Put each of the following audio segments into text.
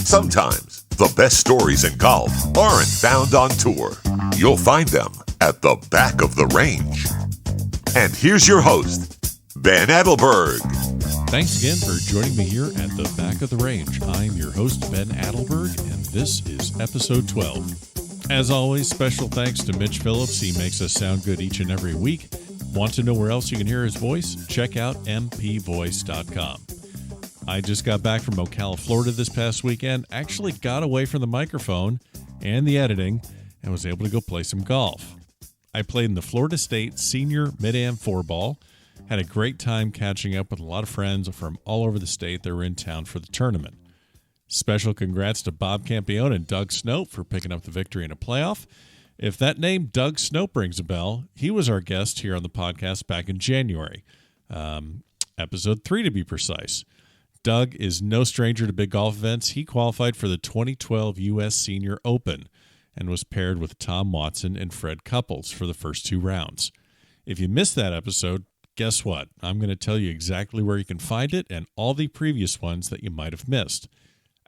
Sometimes the best stories in golf aren't found on tour. You'll find them at the back of the range. And here's your host, Ben Adelberg. Thanks again for joining me here at the back of the range. I'm your host, Ben Adelberg, and this is episode 12. As always, special thanks to Mitch Phillips. He makes us sound good each and every week. Want to know where else you can hear his voice? Check out mpvoice.com. I just got back from Ocala, Florida this past weekend. Actually got away from the microphone and the editing and was able to go play some golf. I played in the Florida State Senior Mid-Am 4-Ball. Had a great time catching up with a lot of friends from all over the state that were in town for the tournament. Special congrats to Bob Campione and Doug Snope for picking up the victory in a playoff. If that name Doug Snope rings a bell, he was our guest here on the podcast back in January, episode 3 to be precise. Doug is no stranger to big golf events. He qualified for the 2012 U.S. Senior Open and was paired with Tom Watson and Fred Couples for the first 2 rounds. If you missed that episode, guess what? I'm going to tell you exactly where you can find it and all the previous ones that you might have missed.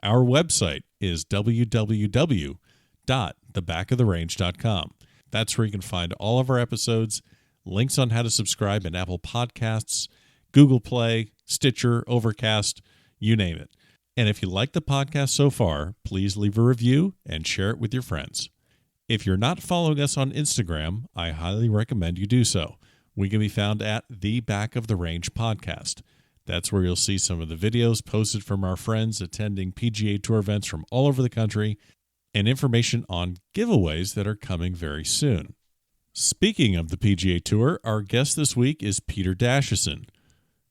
Our website is www.thebackoftherange.com. That's where you can find all of our episodes, links on how to subscribe in Apple Podcasts, Google Play, Stitcher, Overcast, you name it. And if you like the podcast so far, please leave a review and share it with your friends. If you're not following us on Instagram, I highly recommend you do so. We can be found at The Back of the Range Podcast. That's where you'll see some of the videos posted from our friends attending PGA Tour events from all over the country and information on giveaways that are coming very soon. Speaking of the PGA Tour, our guest this week is Peter Dachisen.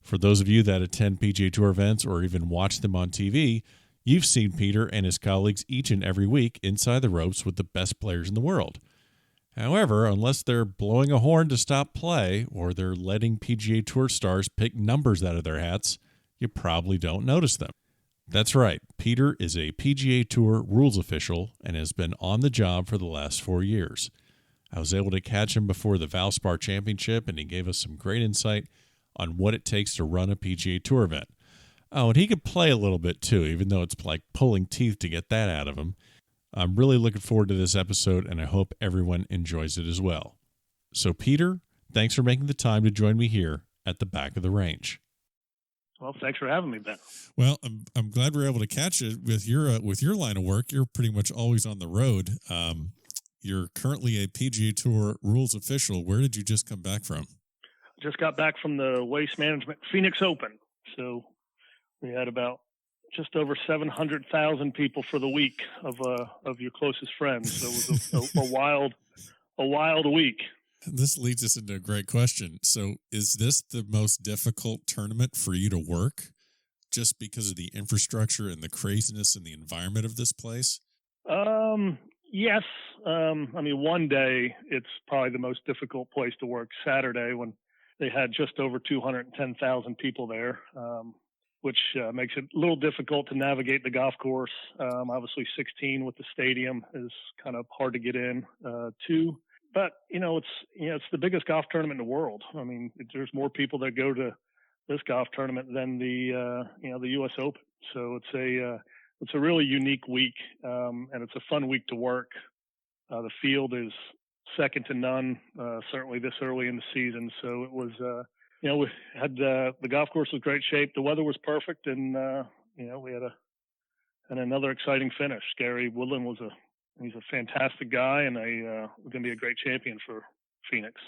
For those of you that attend PGA Tour events or even watch them on TV, you've seen Peter and his colleagues each and every week inside the ropes with the best players in the world. However, unless they're blowing a horn to stop play or they're letting PGA Tour stars pick numbers out of their hats, you probably don't notice them. That's right, Peter is a PGA Tour Rules official and has been on the job for the last 4 years. I was able to catch him before the Valspar Championship, and he gave us some great insight on what it takes to run a PGA Tour event. Oh, and he could play a little bit too, even though it's like pulling teeth to get that out of him. I'm really looking forward to this episode, and I hope everyone enjoys it as well. So, Peter, thanks for making the time to join me here at the back of the range. Well, thanks for having me, Ben. Well, I'm glad we're able to catch it with your line of work. You're pretty much always on the road. You're currently a PGA Tour Rules official. Where did you just come back from? Just got back from the Waste Management Phoenix Open. So we had about just over 700,000 people for the week of your closest friends. So it was a wild week. This leads us into a great question. So is this the most difficult tournament for you to work just because of the infrastructure and the craziness and the environment of this place? Yes. One day it's probably the most difficult place to work. Saturday, when they had just over 210,000 people there, which makes it a little difficult to navigate the golf course. Obviously 16 with the stadium is kind of hard to get in too. But, it's the biggest golf tournament in the world. I mean, there's more people that go to this golf tournament than the U.S. Open. So it's a really unique week, and it's a fun week to work. The field is second to none, certainly this early in the season. So it was, we had the golf course was great shape. The weather was perfect, and we had another exciting finish. Gary Woodland he's a fantastic guy, and going to be a great champion for Phoenix.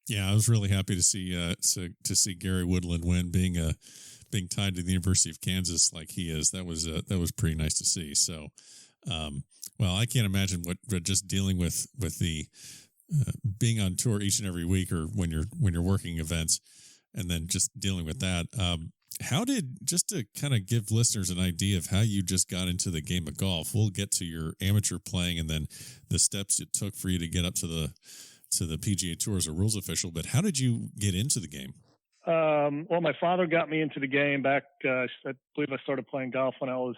Yeah, I was really happy to see Gary Woodland win, being tied to the University of Kansas like he is. That was pretty nice to see. So, I can't imagine what just dealing with the being on tour each and every week, or when you're working events, and then just dealing with that. How did, just to kind of give listeners an idea of how you just got into the game of golf, we'll get to your amateur playing and then the steps it took for you to get up to the PGA Tour as a rules official. But how did you get into the game? My father got me into the game back, I believe I started playing golf when I was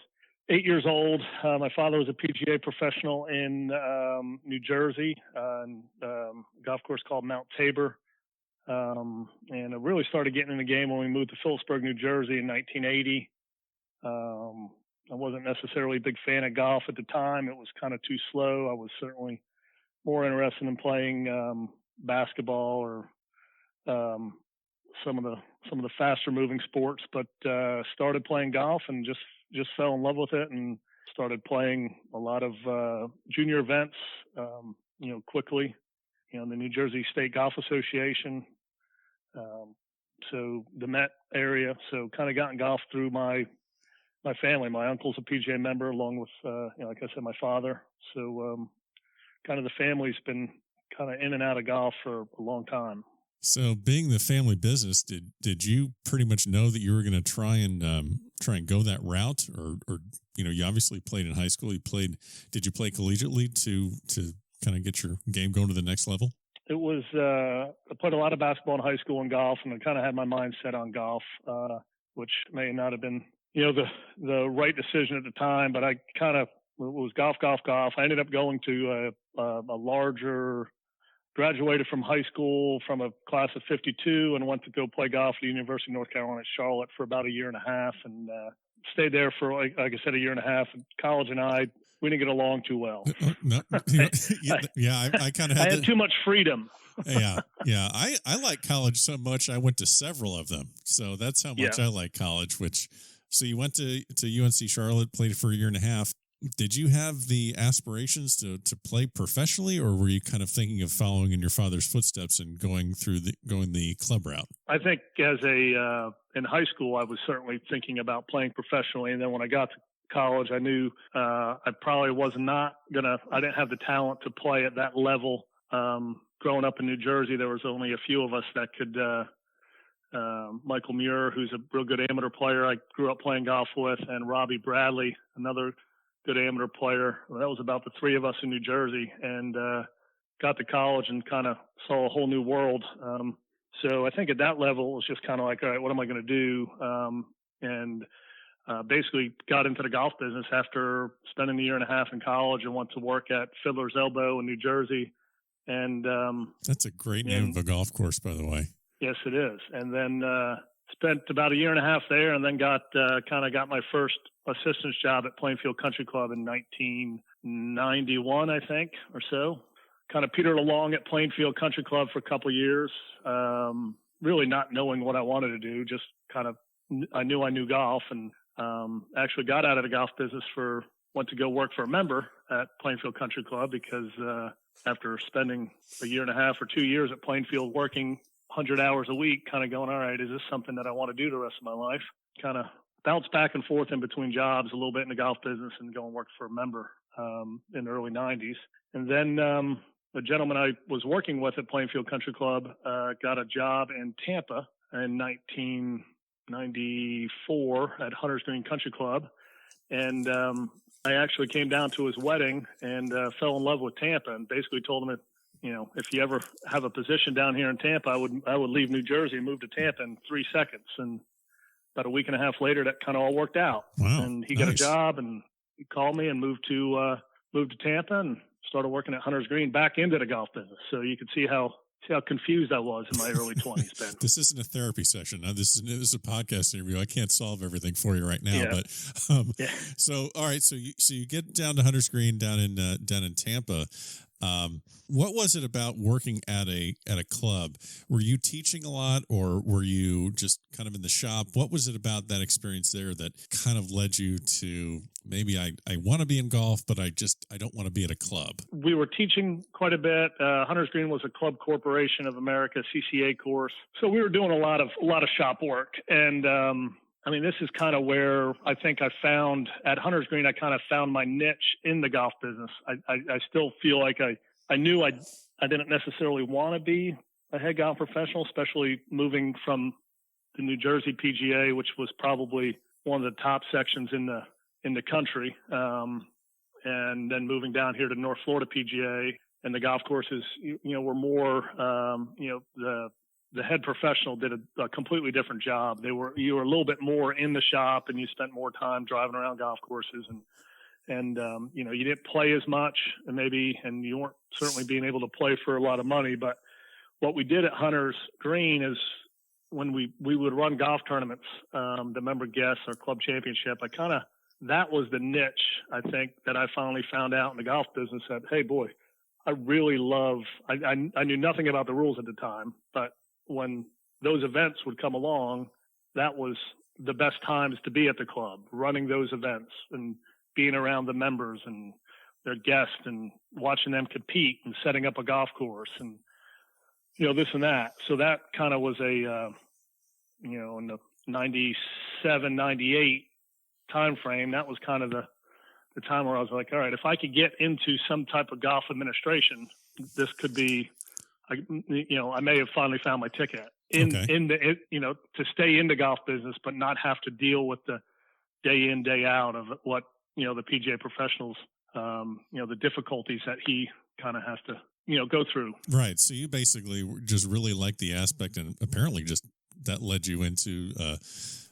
8 years old. My father was a PGA professional in New Jersey, a golf course called Mount Tabor. And I really started getting in the game when we moved to Phillipsburg, New Jersey in 1980. I wasn't necessarily a big fan of golf at the time. It was kind of too slow. I was certainly more interested in playing basketball or some of the faster moving sports. But started playing golf and just fell in love with it and started playing a lot of junior events. Quickly. The New Jersey State Golf Association. So the Met area. So kind of got in golf through my family. My uncle's a PGA member, along with, like I said, my father. So kind of the family's been kind of in and out of golf for a long time. So being the family business, did you pretty much know that you were going to try and go that route, or you obviously played in high school. Did you play collegiately to kind of get your game going to the next level? It was I played a lot of basketball in high school and golf, and I kind of had my mind set on golf, which may not have been the right decision at the time, but I kind of it was golf. I ended up going to a larger. Graduated from high school from a class of 52 and went to go play golf at the University of North Carolina at Charlotte for about a year and a half, and stayed there for, like I said, a year and a half. College and we didn't get along too well. No, I kind of had too much freedom. Yeah. I like college so much. I went to several of them, so that's how much I like college. So you went to UNC Charlotte, played for a year and a half. Did you have the aspirations to play professionally, or were you kind of thinking of following in your father's footsteps and going the club route? I think in high school, I was certainly thinking about playing professionally. And then when I got to college, I knew I probably I didn't have the talent to play at that level. Growing up in New Jersey, there was only a few of us that could, Michael Muir, who's a real good amateur player I grew up playing golf with, and Robbie Bradley, another good amateur player. That was about the three of us in New Jersey, and got to college and kind of saw a whole new world. So I think at that level, it was just kind of like, all right, what am I going to do? And basically got into the golf business after spending a year and a half in college and went to work at Fiddler's Elbow in New Jersey. And that's a great name of a golf course, by the way. Yes, it is. And then spent about a year and a half there, and then got my first assistant's job at Plainfield Country Club in 1991, I think, or so. Kind of petered along at Plainfield Country Club for a couple of years, really not knowing what I wanted to do. Just kind of, I knew golf, and actually got out of the golf business went to go work for a member at Plainfield Country Club because after spending a year and a half or 2 years at Plainfield working 100 hours a week, kind of going, all right, is this something that I want to do the rest of my life? Kind of bounced back and forth in between jobs a little bit in the golf business and go and work for a member in the early 90s. And then the gentleman I was working with at Plainfield Country Club got a job in Tampa in 1994 at Hunters Green Country Club. And I actually came down to his wedding and fell in love with Tampa, and basically told him that, if you ever have a position down here in Tampa, I would leave New Jersey and move to Tampa in 3 seconds. And about a week and a half later, that kind of all worked out. Wow, and he got a job, and he called me and moved to Tampa and started working at Hunters Green, back into the golf business. So you could see how confused I was in my early 20s, Ben. This isn't a therapy session. Now, this is a podcast interview. I can't solve everything for you right now. Yeah. But so all right. So you get down to Hunters Green down in Tampa. What was it about working at a club? Were you teaching a lot, or were you just kind of in the shop? What was it about that experience there that kind of led you to, maybe I want to be in golf, but I don't want to be at a club? We were teaching quite a bit. Hunters Green was a Club Corporation of America CCA course, so we were doing a lot of shop work. And this is kind of where I think I found at Hunters Green. I kind of found my niche in the golf business. I still feel like I knew I didn't necessarily want to be a head golf professional, especially moving from the New Jersey PGA, which was probably one of the top sections in the country, and then moving down here to North Florida PGA, and the golf courses, were more, the head professional did a completely different job. You were a little bit more in the shop, and you spent more time driving around golf courses, and you didn't play as much, and you weren't certainly being able to play for a lot of money. But what we did at Hunters Green is, when we would run golf tournaments, the member guests, our club championship, I kind of that was the niche, I think, that I finally found out in the golf business that, hey, boy, I really love, I knew nothing about the rules at the time, but when those events would come along, that was the best times to be at the club, running those events and being around the members and their guests and watching them compete and setting up a golf course and, this and that. So that kind of was a, in the 97, 98 time frame, that was kind of the time where I was like, all right, if I could get into some type of golf administration, this could be, I may have finally found my ticket to stay in the golf business, but not have to deal with the day in, day out of what, the PGA professionals, the difficulties that he kind of has to, go through. Right. So you basically just really like the aspect, and apparently just that led you into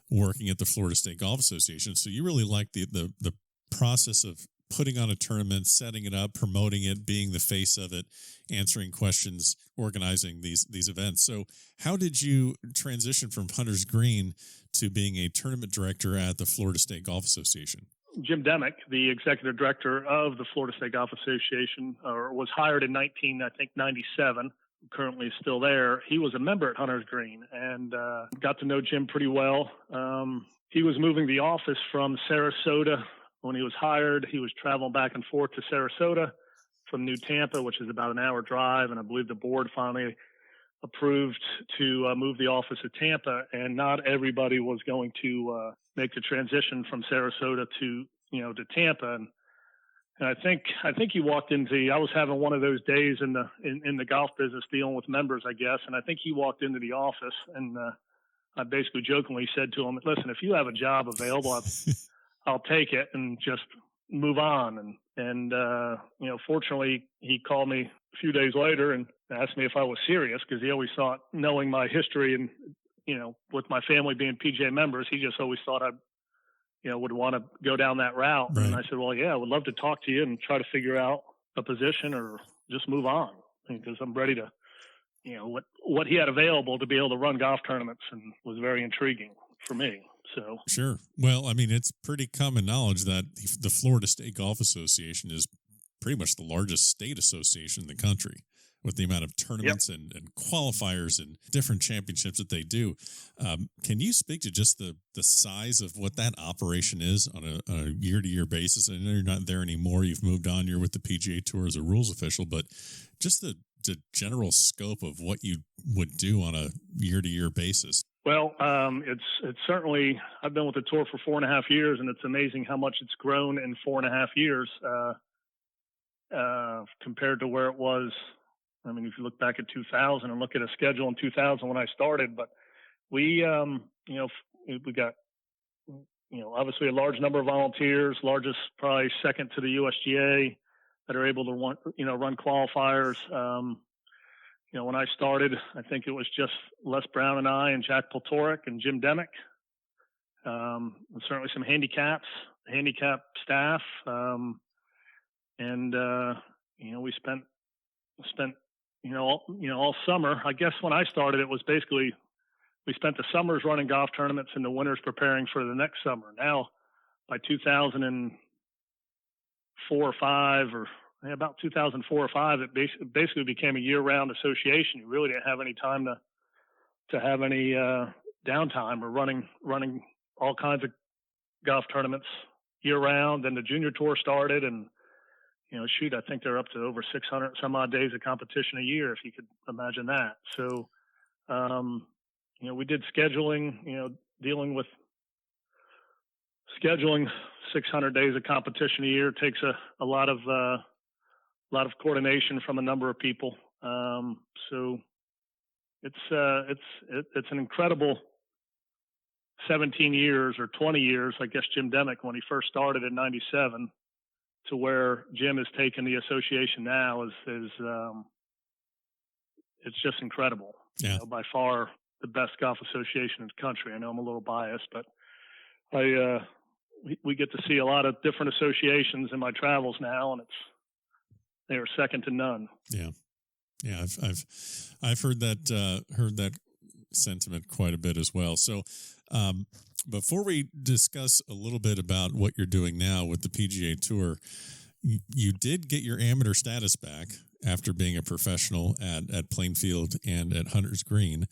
working at the Florida State Golf Association. So you really like the process of putting on a tournament, setting it up, promoting it, being the face of it, answering questions, organizing these events. So how did you transition from Hunter's Green to being a tournament director at the Florida State Golf Association? Jim Demick, the executive director of the Florida State Golf Association, was hired in 1997. Currently still there. He was a member at Hunter's Green and got to know Jim pretty well. He was moving the office from Sarasota when he was hired. He was traveling back and forth to Sarasota from New Tampa, which is about an hour drive. And I believe the board finally approved to move the office to Tampa. And not everybody was going to make the transition from Sarasota to Tampa. And I think he walked into, I was having one of those days in the golf business dealing with members, I guess. And I think he walked into the office and I basically jokingly said to him, listen, if you have a job available, I'll take it and just move on. And fortunately he called me a few days later and asked me if I was serious, because he always thought, knowing my history and, with my family being PGA members, he just always thought I would want to go down that route. Right. And I said, well, yeah, I would love to talk to you and try to figure out a position or just move on, because I'm ready to, what he had available to be able to run golf tournaments, and was very intriguing for me. So sure. Well, I mean, it's pretty common knowledge that the Florida State Golf Association is pretty much the largest state association in the country, with the amount of tournaments and qualifiers and different championships that they do. Can you speak to just the size of what that operation is on a year-to-year basis? I know you're not there anymore. You've moved on. You're with the PGA Tour as a rules official, but just the general scope of what you would do on a year-to-year basis. Well, it's certainly, I've been with the tour for 4.5 years, and it's amazing how much it's grown in 4.5 years compared to where it was. I mean, if you look back at 2000 and look at a schedule in 2000 when I started, but we got, obviously a large number of volunteers, largest, probably second to the USGA, that are able to run qualifiers. When I started, I think it was just Les Brown and I and Jack Poltoric and Jim Demick. And certainly some handicap staff. We spent all summer. I guess when I started, it was basically, we spent the summers running golf tournaments and the winters preparing for the next summer. Now, by 2004 or 5, or about 2004 or 5, it basically became a year-round association. You really didn't have any time to have any downtime, or running all kinds of golf tournaments year-round. Then the junior tour started, and I think they're up to over 600 some odd days of competition a year, if you could imagine that. So, we did scheduling, dealing with scheduling 600 days of competition a year takes a lot of coordination from a number of people. So it's an incredible 17 years or 20 years, I guess, Jim Demick, when he first started in 97, to where Jim has taken the association now is it's just incredible. Yeah. By far the best golf association in the country. I know I'm a little biased, but we get to see a lot of different associations in my travels now, and they are second to none. Yeah. Yeah. I've heard that sentiment quite a bit as well. So before we discuss a little bit about what you're doing now with the PGA Tour, you did get your amateur status back after being a professional at Plainfield and at Hunter's Green.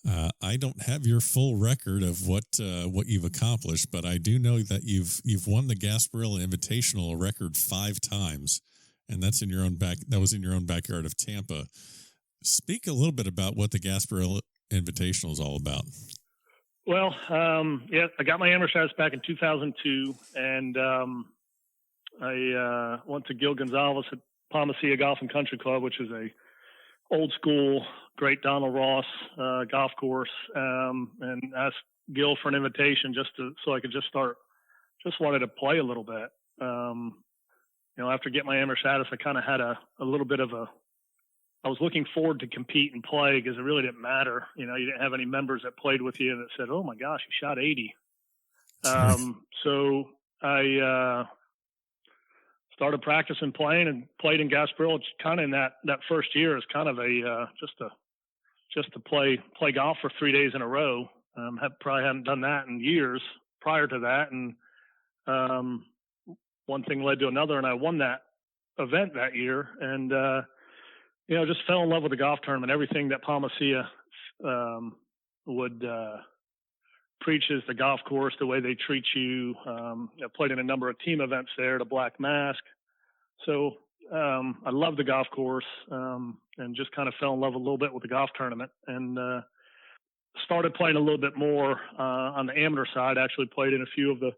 I don't have your full record of what you've accomplished, but I do know that you've won the Gasparilla Invitational a record 5 times, and that's in your own that was in your own backyard of Tampa. Speak a little bit about what the Gasparilla Invitational is all about. Well, I got my amateur status back in 2002, and I went to Gil Gonzalez at Palmacia Golf and Country Club, which is a old school, great Donald Ross golf course, and asked Gil for an invitation so I could just wanted to play a little bit. After getting my amateur status, I kind of had a little bit of I was looking forward to compete and play because it really didn't matter. You didn't have any members that played with you that said, "Oh my gosh, you shot 80." So I started practicing playing and played in Gasparilla. Kind of in that first year is kind of a just to play golf for 3 days in a row. Probably hadn't done that in years prior to that, and one thing led to another, and I won that event that year, and just fell in love with the golf tournament. Everything that Palmacia would preach is the golf course, the way they treat you. I played in a number of team events there, the Black Mask. So I love the golf course, and just kind of fell in love a little bit with the golf tournament, and started playing a little bit more on the amateur side. Actually played in a few of the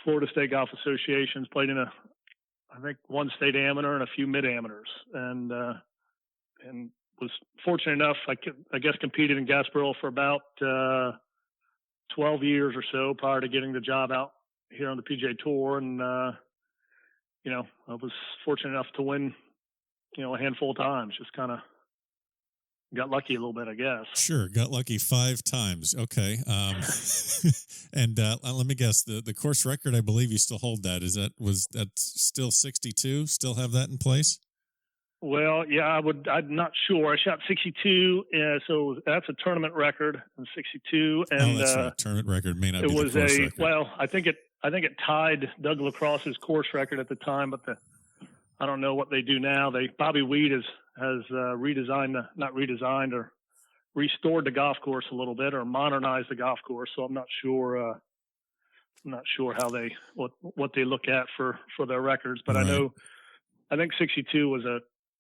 Florida State Golf Associations, played in I think one state amateur and a few mid amateurs, and was fortunate enough, I guess competed in Gasparilla for about 12 years or so prior to getting the job out here on the PGA Tour. And, I was fortunate enough to win, a handful of times, just kind of got lucky a little bit, I guess. Sure. Got lucky 5 times. Okay. And let me guess, the course record, I believe you still hold that. Was that still 62? Still have that in place? Well, yeah, I'm not sure. I shot 62, so that's a tournament record in 62. And that's right. Tournament record may not be the course record. Well, I think it tied Doug Lacrosse's course record at the time, but I don't know what they do now. Bobby Weed has redesigned or restored the golf course a little bit or modernized the golf course. So I'm not sure how what they look at for their records, but right. I think 62 was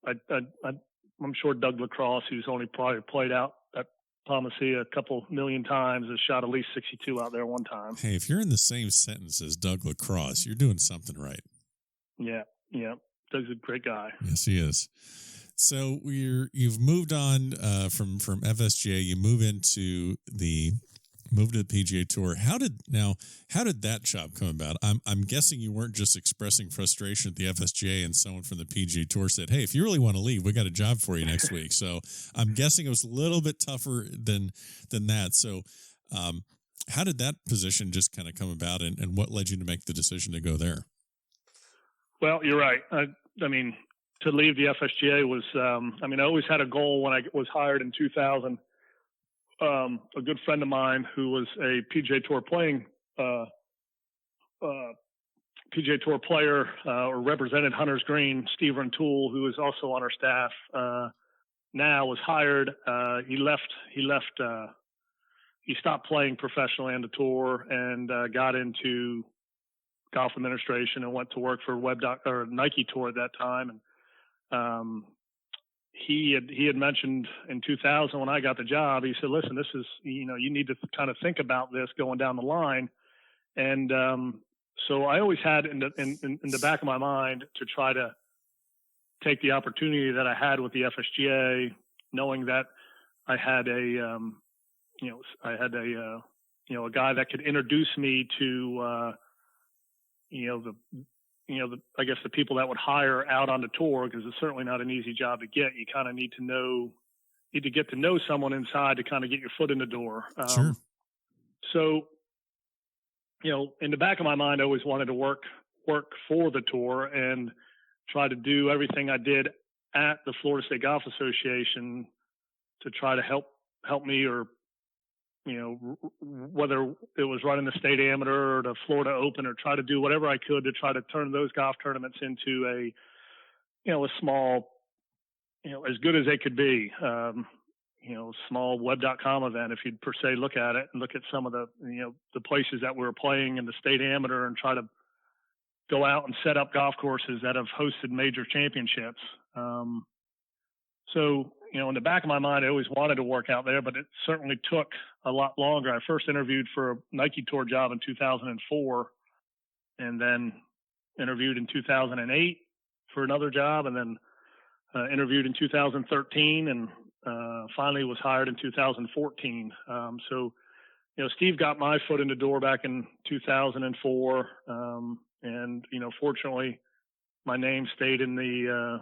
I'm sure Doug Lacrosse, who's only probably played out at Palmacia a couple million times, has shot at least 62 out there one time. Hey, if you're in the same sentence as Doug Lacrosse, you're doing something right. Yeah. Doug's a great guy. Yes, he is. So you've moved on from FSGA. You move to the PGA Tour. How did that job come about? I'm guessing you weren't just expressing frustration at the FSGA and someone from the PGA Tour said, "Hey, if you really want to leave, we got a job for you next week." So I'm guessing it was a little bit tougher than that. So how did that position just kind of come about, and what led you to make the decision to go there? Well, you're right. I mean, to leave the FSGA was, I always had a goal when I was hired in 2000. A good friend of mine who was a PGA Tour player or represented Hunter's Green, Steve Rentoul, who is also on our staff now, was hired. He stopped playing professionally on the tour and got into golf administration and went to work for Nike Tour at that time. And he had mentioned in 2000 when I got the job, he said, "Listen, this is, you need to kind of think about this going down the line." And so I always had in the back of my mind to try to take the opportunity that I had with the FSGA, knowing that I had a guy that could introduce me to I guess the people that would hire out on the tour, because it's certainly not an easy job to get. You kind of need to get to know someone inside to kind of get your foot in the door. Sure. So, in the back of my mind, I always wanted to work for the tour and try to do everything I did at the Florida State Golf Association to try to help me or whether it was running the state amateur or the Florida Open, or try to do whatever I could to try to turn those golf tournaments into a small, as good as they could be, small web.com event. If you'd per se look at it and look at some of the, the places that we were playing in the state amateur, and try to go out and set up golf courses that have hosted major championships. So, in the back of my mind, I always wanted to work out there, but it certainly took a lot longer. I first interviewed for a Nike Tour job in 2004, and then interviewed in 2008 for another job, and then interviewed in 2013, and finally was hired in 2014. So, Steve got my foot in the door back in 2004. And, fortunately, my name stayed in the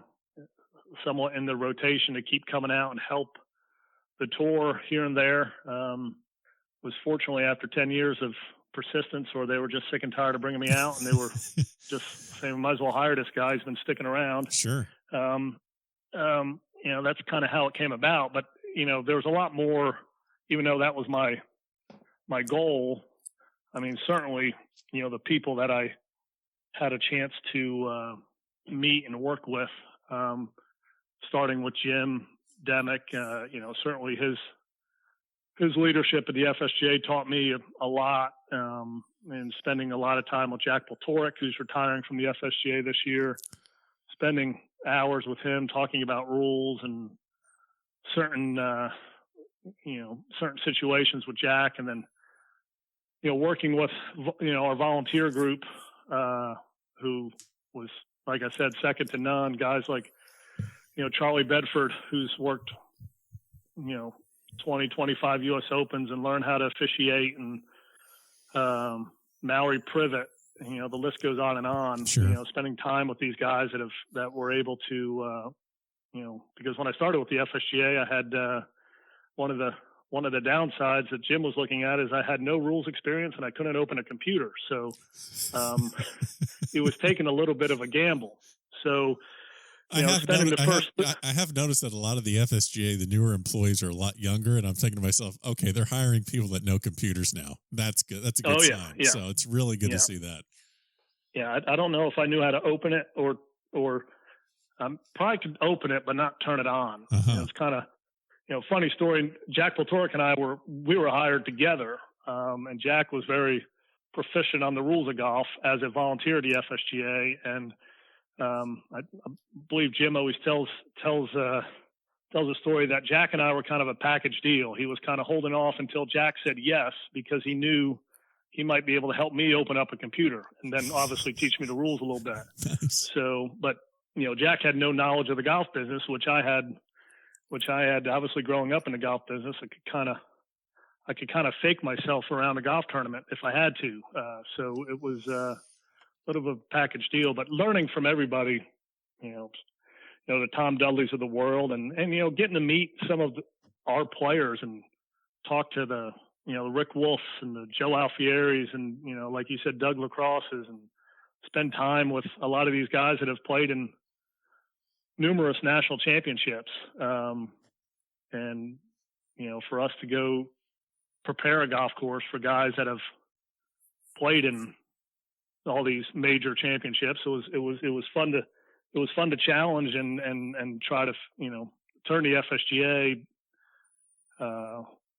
somewhat in the rotation to keep coming out and help the tour here and there. Was fortunately, after 10 years of persistence, or they were just sick and tired of bringing me out, and they were just saying, we might as well hire this guy. He's been sticking around. Sure. That's kind of how it came about. But, there was a lot more, even though that was my goal. I mean, certainly, the people that I had a chance to meet and work with, starting with Jim Demick, certainly his leadership at the FSGA taught me a lot, and spending a lot of time with Jack Poltorek, who's retiring from the FSGA this year, spending hours with him talking about rules and certain situations with Jack, and then, working with, our volunteer group, who was, like I said, second to none. Guys like, Charlie Bedford, who's worked, 20, 25 U.S. Opens and learned how to officiate, and Mallory Privet, the list goes on and on. Sure. Spending time with these guys that were able to, because when I started with the FSGA, I had one of the downsides that Jim was looking at is I had no rules experience and I couldn't open a computer. So it was taking a little bit of a gamble. So, I have noticed that a lot of the FSGA, the newer employees, are a lot younger, and I'm thinking to myself, okay, they're hiring people that know computers now. That's good. That's a good sign. Yeah. So it's really good to see that. Yeah, I don't know if I knew how to open it or probably could open it but not turn it on. It's kind of, funny story. Jack Poltorek and I were hired together, and Jack was very proficient on the rules of golf as a volunteer at the FSGA, and I believe Jim always tells a story that Jack and I were kind of a package deal. He was kind of holding off until Jack said yes, because he knew he might be able to help me open up a computer and then obviously teach me the rules a little bit. Nice. So, but Jack had no knowledge of the golf business, which I had obviously growing up in the golf business. I could kind of fake myself around a golf tournament if I had to. So it was sort of a package deal, but learning from everybody, the Tom Dudleys of the world, and getting to meet some of our players and talk to the Rick Wolfs and the Joe Alfieris and like you said, Doug Lacrosses, and spend time with a lot of these guys that have played in numerous national championships, and for us to go prepare a golf course for guys that have played in all these major championships. It was fun to challenge and try to turn the FSGA,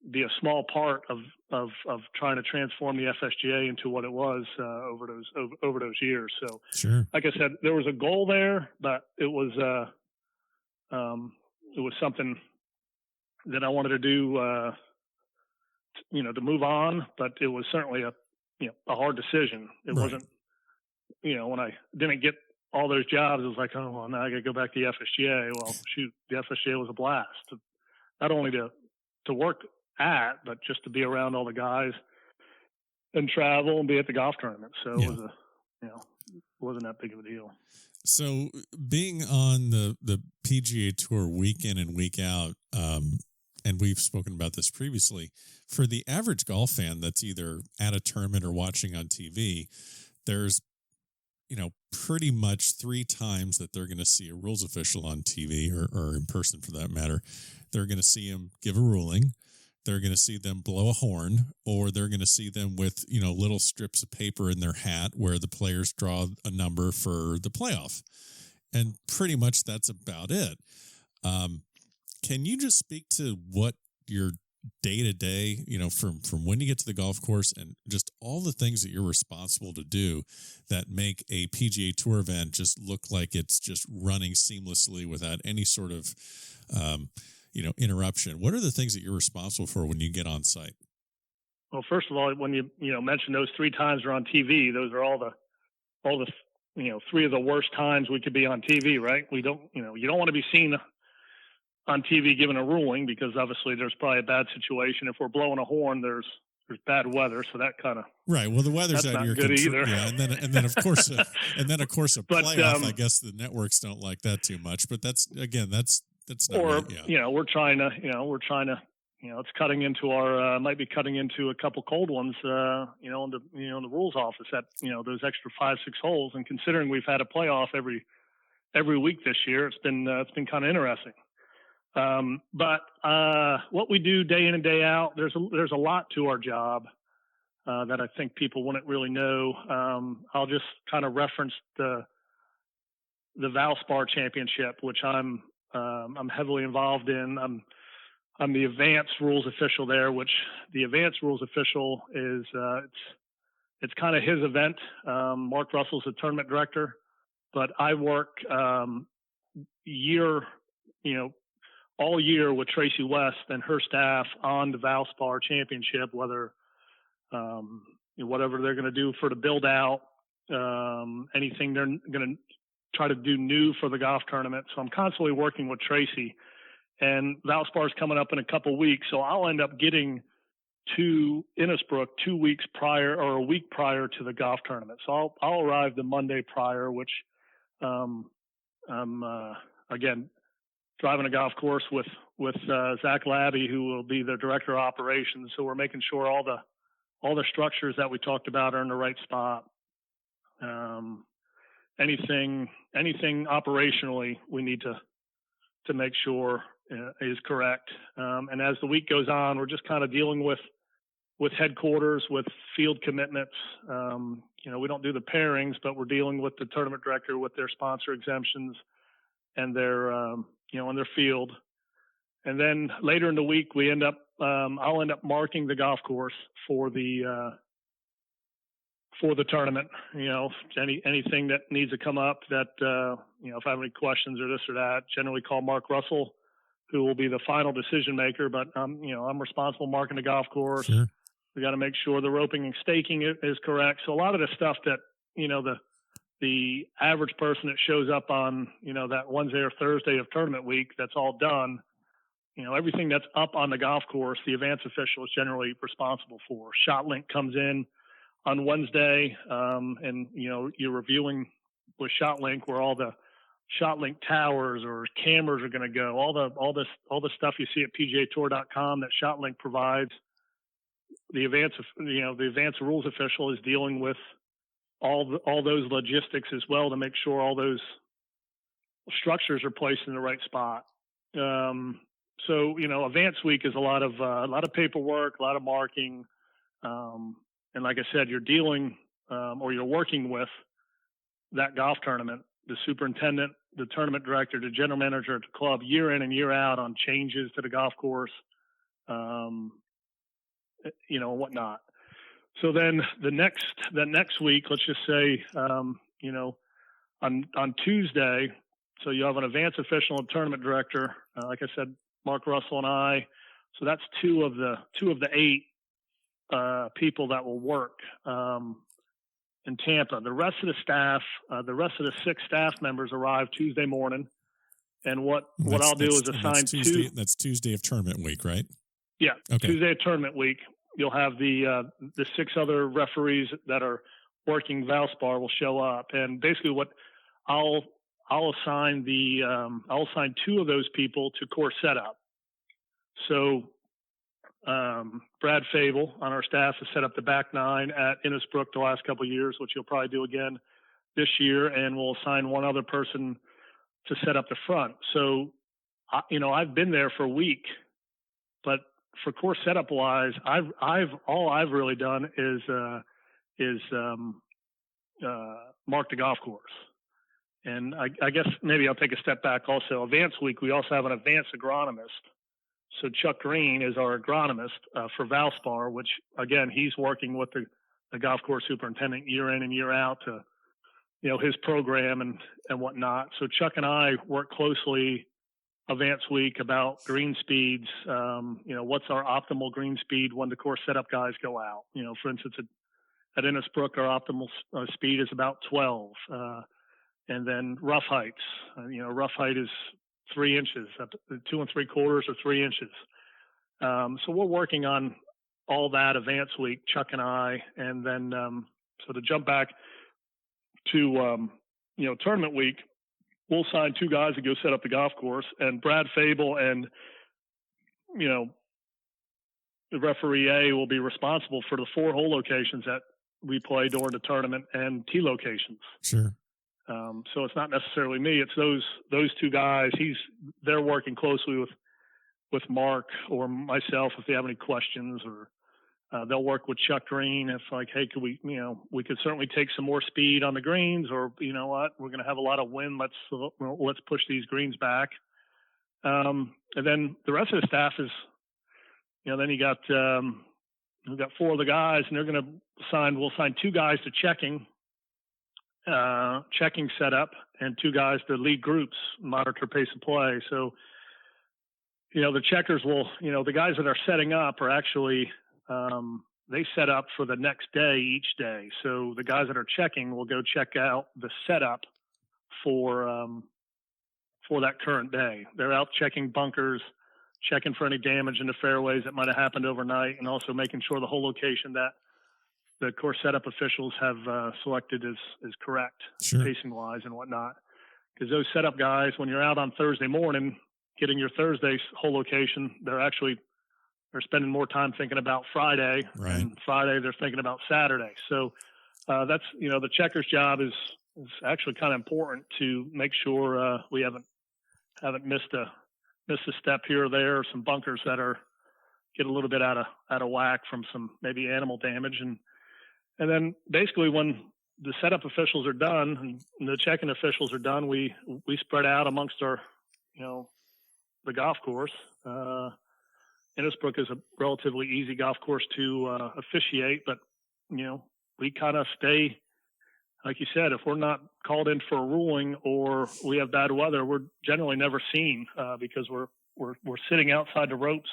be a small part of trying to transform the FSGA into what it was over those years. So, sure. Like I said, there was a goal there, but it was something that I wanted to do, to move on. But it was certainly a hard decision. It right. wasn't, when I didn't get all those jobs, it was like, oh, well, now I got to go back to the FSGA. Well, shoot, the FSGA was a blast, not only to work at, but just to be around all the guys and travel and be at the golf tournament. So it was it wasn't that big of a deal. So being on the PGA Tour week in and week out, and we've spoken about this previously, for the average golf fan that's either at a tournament or watching on TV, there's pretty much 3 times that they're going to see a rules official on TV or in person for that matter. They're going to see him give a ruling. they're going to see them blow a horn, or they're going to see them with, little strips of paper in their hat where the players draw a number for the playoff. And pretty much that's about it. Can you just speak to what your day-to-day, from when you get to the golf course and just all the things that you're responsible to do that make a PGA Tour event just look like it's just running seamlessly without any sort of, interruption? What are the things that you're responsible for when you get on site? Well, first of all, when you mentioned those 3 times we're on TV, those are all the 3 of the worst times we could be on TV, right? We don't, you don't want to be seen on TV giving a ruling, because obviously there's probably a bad situation. If we're blowing a horn, there's bad weather, so that kind of right. Well, the weather's out of your control, yeah, and then of course a playoff. I guess the networks don't like that too much, but that's not or really, yeah. We're trying to it's cutting into our might be cutting into a couple cold ones in the rules office at those extra 5-6 holes, and considering we've had a playoff every week this year, it's been kind of interesting. But what we do day in and day out, there's a lot to our job that I think people wouldn't really know. I'll just kind of reference the Valspar Championship, which I'm heavily involved in. I'm the advanced rules official there, which the advanced rules official is it's kind of his event. Mark Russell's the tournament director, but I work all year with Tracy West and her staff on the Valspar Championship, whether whatever they're going to do for the build out, anything they're going to try to do new for the golf tournament. So I'm constantly working with Tracy, and Valspar's coming up in a couple weeks. So I'll end up getting to Innisbrook 2 weeks prior or a week prior to the golf tournament. So I'll arrive the Monday prior, which I'm again driving a golf course with Zach Labby, who will be the director of operations. So we're making sure all the structures that we talked about are in the right spot. Anything operationally we need to make sure is correct. And as the week goes on, we're just kind of dealing with headquarters, with field commitments. We don't do the pairings, but we're dealing with the tournament director with their sponsor exemptions and their in their field. And then later in the week, I'll end up marking the golf course for the tournament. Anything that needs to come up that, if I have any questions or this or that, generally call Mark Russell, who will be the final decision maker. But I'm responsible marking the golf course. Sure. We got to make sure the roping and staking is correct. So a lot of the stuff that, the average person that shows up on, that Wednesday or Thursday of tournament week, that's all done. Everything that's up on the golf course, the advance official is generally responsible for. ShotLink comes in on Wednesday, and you're reviewing with ShotLink where all the ShotLink towers or cameras are going to go. All the stuff you see at PGATour.com that ShotLink provides. The advance rules official is dealing with all those logistics as well to make sure all those structures are placed in the right spot. So advance week is a lot of paperwork, a lot of marking, and like I said, you're dealing or you're working with that golf tournament, the superintendent, the tournament director, the general manager at the club, year in and year out on changes to the golf course, and whatnot. So then the next week, let's just say, on Tuesday, so you have an advance official and tournament director, like I said, Mark Russell and I. So that's two of the 8 people that will work in Tampa. The rest of the staff, the rest of the 6 staff members arrive Tuesday morning. And what I'll do is assign Tuesday. That's Tuesday of tournament week, right? Yeah. Okay. Tuesday of tournament week. You'll have the 6 other referees that are working Valspar will show up, and basically what I'll assign 2 of those people to course setup. So Brad Fable on our staff has set up the back 9 at Innisbrook the last couple of years, which he'll probably do again this year, and we'll assign one other person to set up the front. So I've been there for a week, but for course setup wise, all I've really done is mark the golf course. And I guess maybe I'll take a step back also. Advance week, we also have an advanced agronomist. So Chuck Green is our agronomist for Valspar, which again, he's working with the golf course superintendent year in and year out to, his program and whatnot. So Chuck and I work closely advance week about green speeds. What's our optimal green speed when the course setup guys go out? For instance, at Innisbrook, our optimal speed is about 12. And then rough heights, rough height is 3 inches, up to 2 3/4 or 3 inches. So we're working on all that advance week, Chuck and I, and then so to jump back to tournament week, we'll sign 2 guys to go set up the golf course, and Brad Fable and the referee A will be responsible for the 4 hole locations that we play during the tournament and tee locations. Sure. So it's not necessarily me; it's those 2 guys. They're working closely with Mark or myself if they have any questions, or they'll work with Chuck Green if hey, could we could certainly take some more speed on the greens, or what, we're going to have a lot of wind. Let's push these greens back. And then the rest of the staff is, then you got we've got 4 of the guys, and they're going to we'll sign 2 guys to checking setup, and 2 guys to lead groups, monitor pace of play. So, the checkers will, the guys that are setting up are actually, they set up for the next day each day. So the guys that are checking will go check out the setup for that current day. They're out checking bunkers, checking for any damage in the fairways that might have happened overnight, and also making sure the whole location that the course setup officials have selected is correct, sure, pacing wise and whatnot. Because those setup guys, when you're out on Thursday morning getting your Thursday hole location, they're spending more time thinking about Friday, right, and Friday they're thinking about Saturday. So that's the checker's job is actually kind of important to make sure we haven't missed a step here or there, or some bunkers that get a little bit out of whack from some maybe animal damage. And then basically when the setup officials are done and the checking officials are done, we spread out amongst our, the golf course. Innisbrook is a relatively easy golf course to officiate, but, we kind of stay, like you said, if we're not called in for a ruling or we have bad weather, we're generally never seen because we're sitting outside the ropes.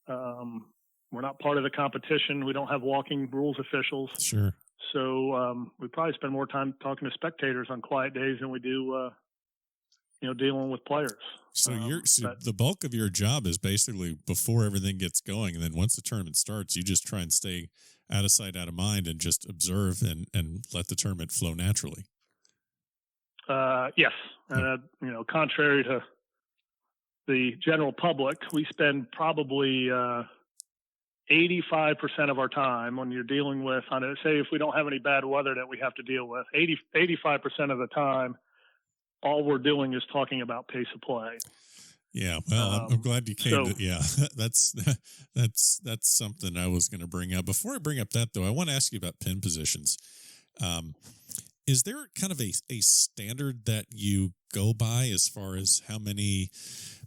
We're not part of the competition. We don't have walking rules officials. Sure. So we probably spend more time talking to spectators on quiet days than we do, dealing with players. So the bulk of your job is basically before everything gets going, and then once the tournament starts, you just try and stay out of sight, out of mind, and just observe and let the tournament flow naturally. Yes. Contrary to the general public, we spend probably 85% of our time when you're dealing with, say if we don't have any bad weather that we have to deal with, 85% of the time, all we're doing is talking about pace of play. Yeah, well, I'm glad you came to. Yeah, that's something I was going to bring up. Before I bring up that, though, I want to ask you about pin positions. Is there kind of a standard that you go by as far as how many,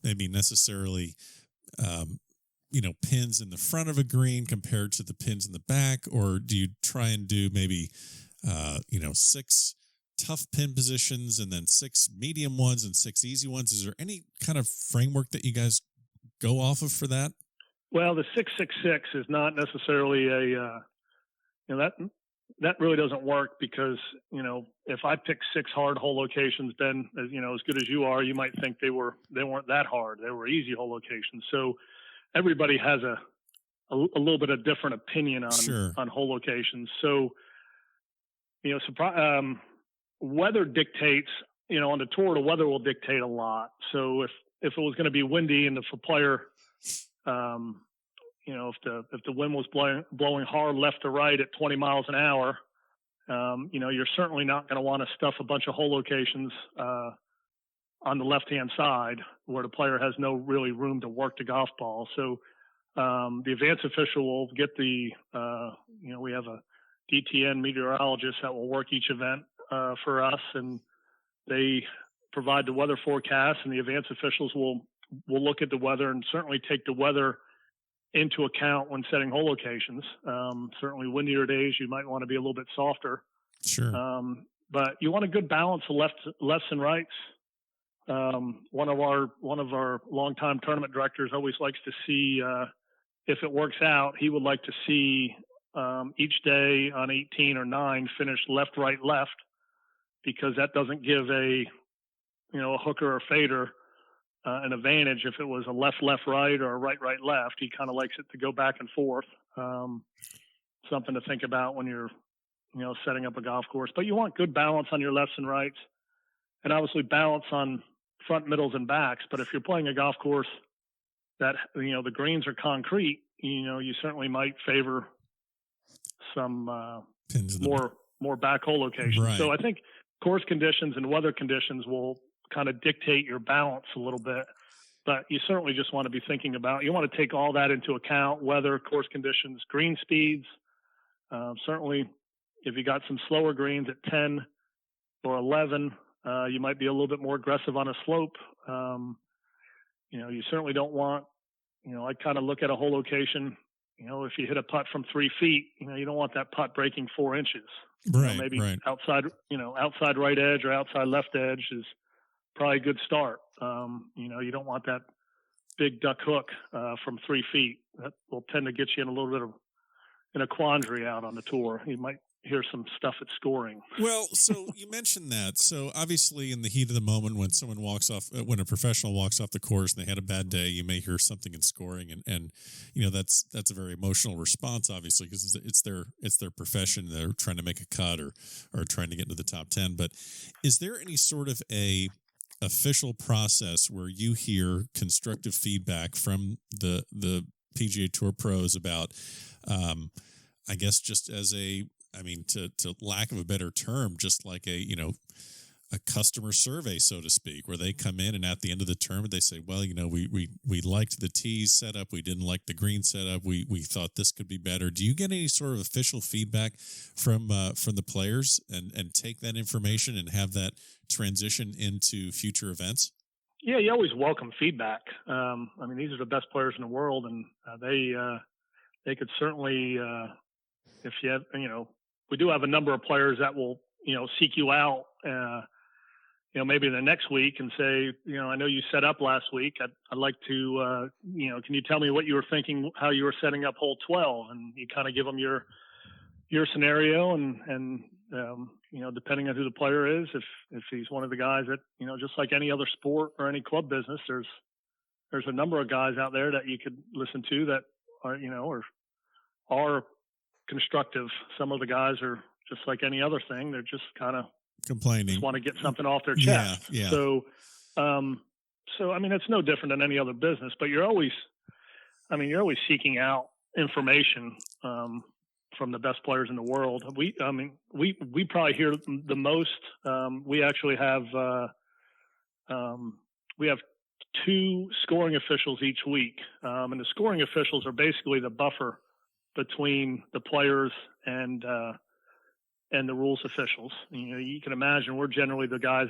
maybe necessarily, pins in the front of a green compared to the pins in the back, or do you try and do maybe, 6 tough pin positions and then 6 medium ones and 6 easy ones? Is there any kind of framework that you guys go off of for that? Well, the 666 is not necessarily that really doesn't work because, if I pick 6 hard hole locations, Ben, as good as you are, you might think they weren't that hard. They were easy hole locations. So everybody has a little bit of different opinion on hole locations. So, weather dictates, on the tour, the weather will dictate a lot. So if it was going to be windy and if a player, if the wind was blowing hard left to right at 20 miles an hour, you're certainly not going to want to stuff a bunch of hole locations on the left-hand side where the player has no really room to work the golf ball. So The advance official will get we have a DTN meteorologist that will work each event for us, and they provide the weather forecast, and the advance officials will look at the weather and certainly take the weather into account when setting hole locations. Certainly windier days, you might want to be a little bit softer. Sure. But you want a good balance of lefts and rights. One of our longtime tournament directors always likes to see, if it works out, he would like to see each day on 18 or 9 finish left, right, left, because that doesn't give a hooker or fader an advantage if it was a left, left, right, or a right, right, left. He kind of likes it to go back and forth. Something to think about when you're setting up a golf course. But you want good balance on your lefts and rights, and obviously balance on front, middles, and backs. But if you're playing a golf course that the greens are concrete, you certainly might favor some more back hole locations. Right. So I think course conditions and weather conditions will kind of dictate your balance a little bit. But you certainly just want to be thinking about, you want to take all that into account: weather, course conditions, green speeds. Certainly, if you got some slower greens at 10 or 11, you might be a little bit more aggressive on a slope. You certainly don't want, I kind of look at a hole location, if you hit a putt from 3 feet, you don't want that putt breaking 4 inches. Right. Maybe right. outside right edge or outside left edge is probably a good start. You don't want that big duck hook from 3 feet. That will tend to get you in a little bit of a quandary out on the tour. You might hear some stuff at scoring. Well, so you mentioned that. So obviously in the heat of the moment, when when a professional walks off the course and they had a bad day, you may hear something in scoring, and that's a very emotional response, obviously, because it's their profession. They're trying to make a cut or trying to get into the top 10. But is there any sort of a official process where you hear constructive feedback from the PGA Tour pros about, I guess, just as to lack of a better term, just like a customer survey, so to speak, where they come in and at the end of the term they say, well, we liked the tees setup, we didn't like the green setup, we thought this could be better. Do you get any sort of official feedback from the players and take that information and have that transition into future events? Yeah, you always welcome feedback. These are the best players in the world, and they could certainly, if you have, we do have a number of players that will, seek you out, maybe the next week and say, I know you set up last week. I'd like to, can you tell me what you were thinking, how you were setting up hole 12? And you kind of give them your scenario, and depending on who the player is, if he's one of the guys that, just like any other sport or any club business, there's a number of guys out there that you could listen to that are constructive. Some of the guys are just like any other thing. They're just kind of complaining, just want to get something off their chest. Yeah. So it's no different than any other business, but you're always seeking out information from the best players in the world. We probably hear the most. We actually have we have 2 scoring officials each week, and the scoring officials are basically the buffer between the players and the rules officials. You can imagine we're generally the guys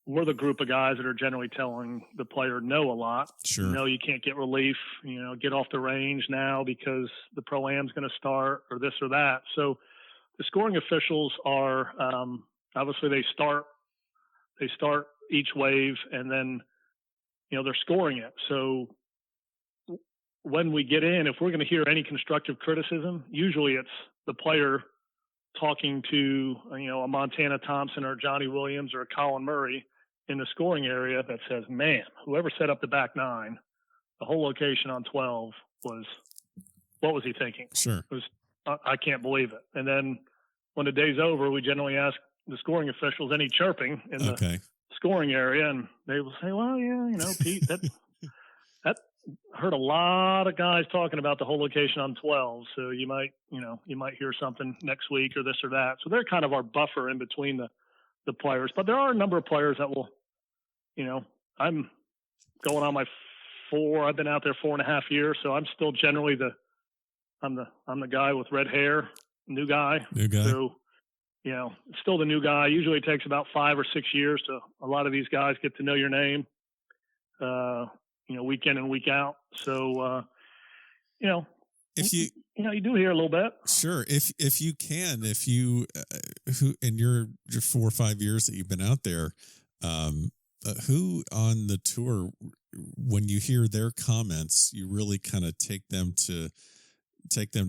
we're the group of guys that are generally telling the player no a lot. Sure. No, you can't get relief, get off the range now because the Pro-Am's going to start, or this or that. So the scoring officials are, obviously they start each wave, and then, they're scoring it. So when we get in, if we're going to hear any constructive criticism, usually it's the player talking to, a Montana Thompson or Johnny Williams or a Colin Murray in the scoring area that says, man, whoever set up the back 9, the whole location on 12 what was he thinking? Sure. It was, I can't believe it. And then when the day's over, we generally ask the scoring officials any chirping in the scoring area, and they will say, well, yeah, Pete, that heard a lot of guys talking about the whole location on 12. So you might hear something next week or this or that. So they're kind of our buffer in between the players, but there are a number of players that will, I'm going on my I've been out there 4.5 years, so I'm still generally I'm the guy with red hair, new guy. So, still the new guy. Usually it takes about 5 or 6 years to a lot of these guys get to know your name, week in and week out. So, if you do hear a little bit. Sure. If you can, who in your 4 or 5 years that you've been out there, who on the tour, when you hear their comments, you really kind of take them to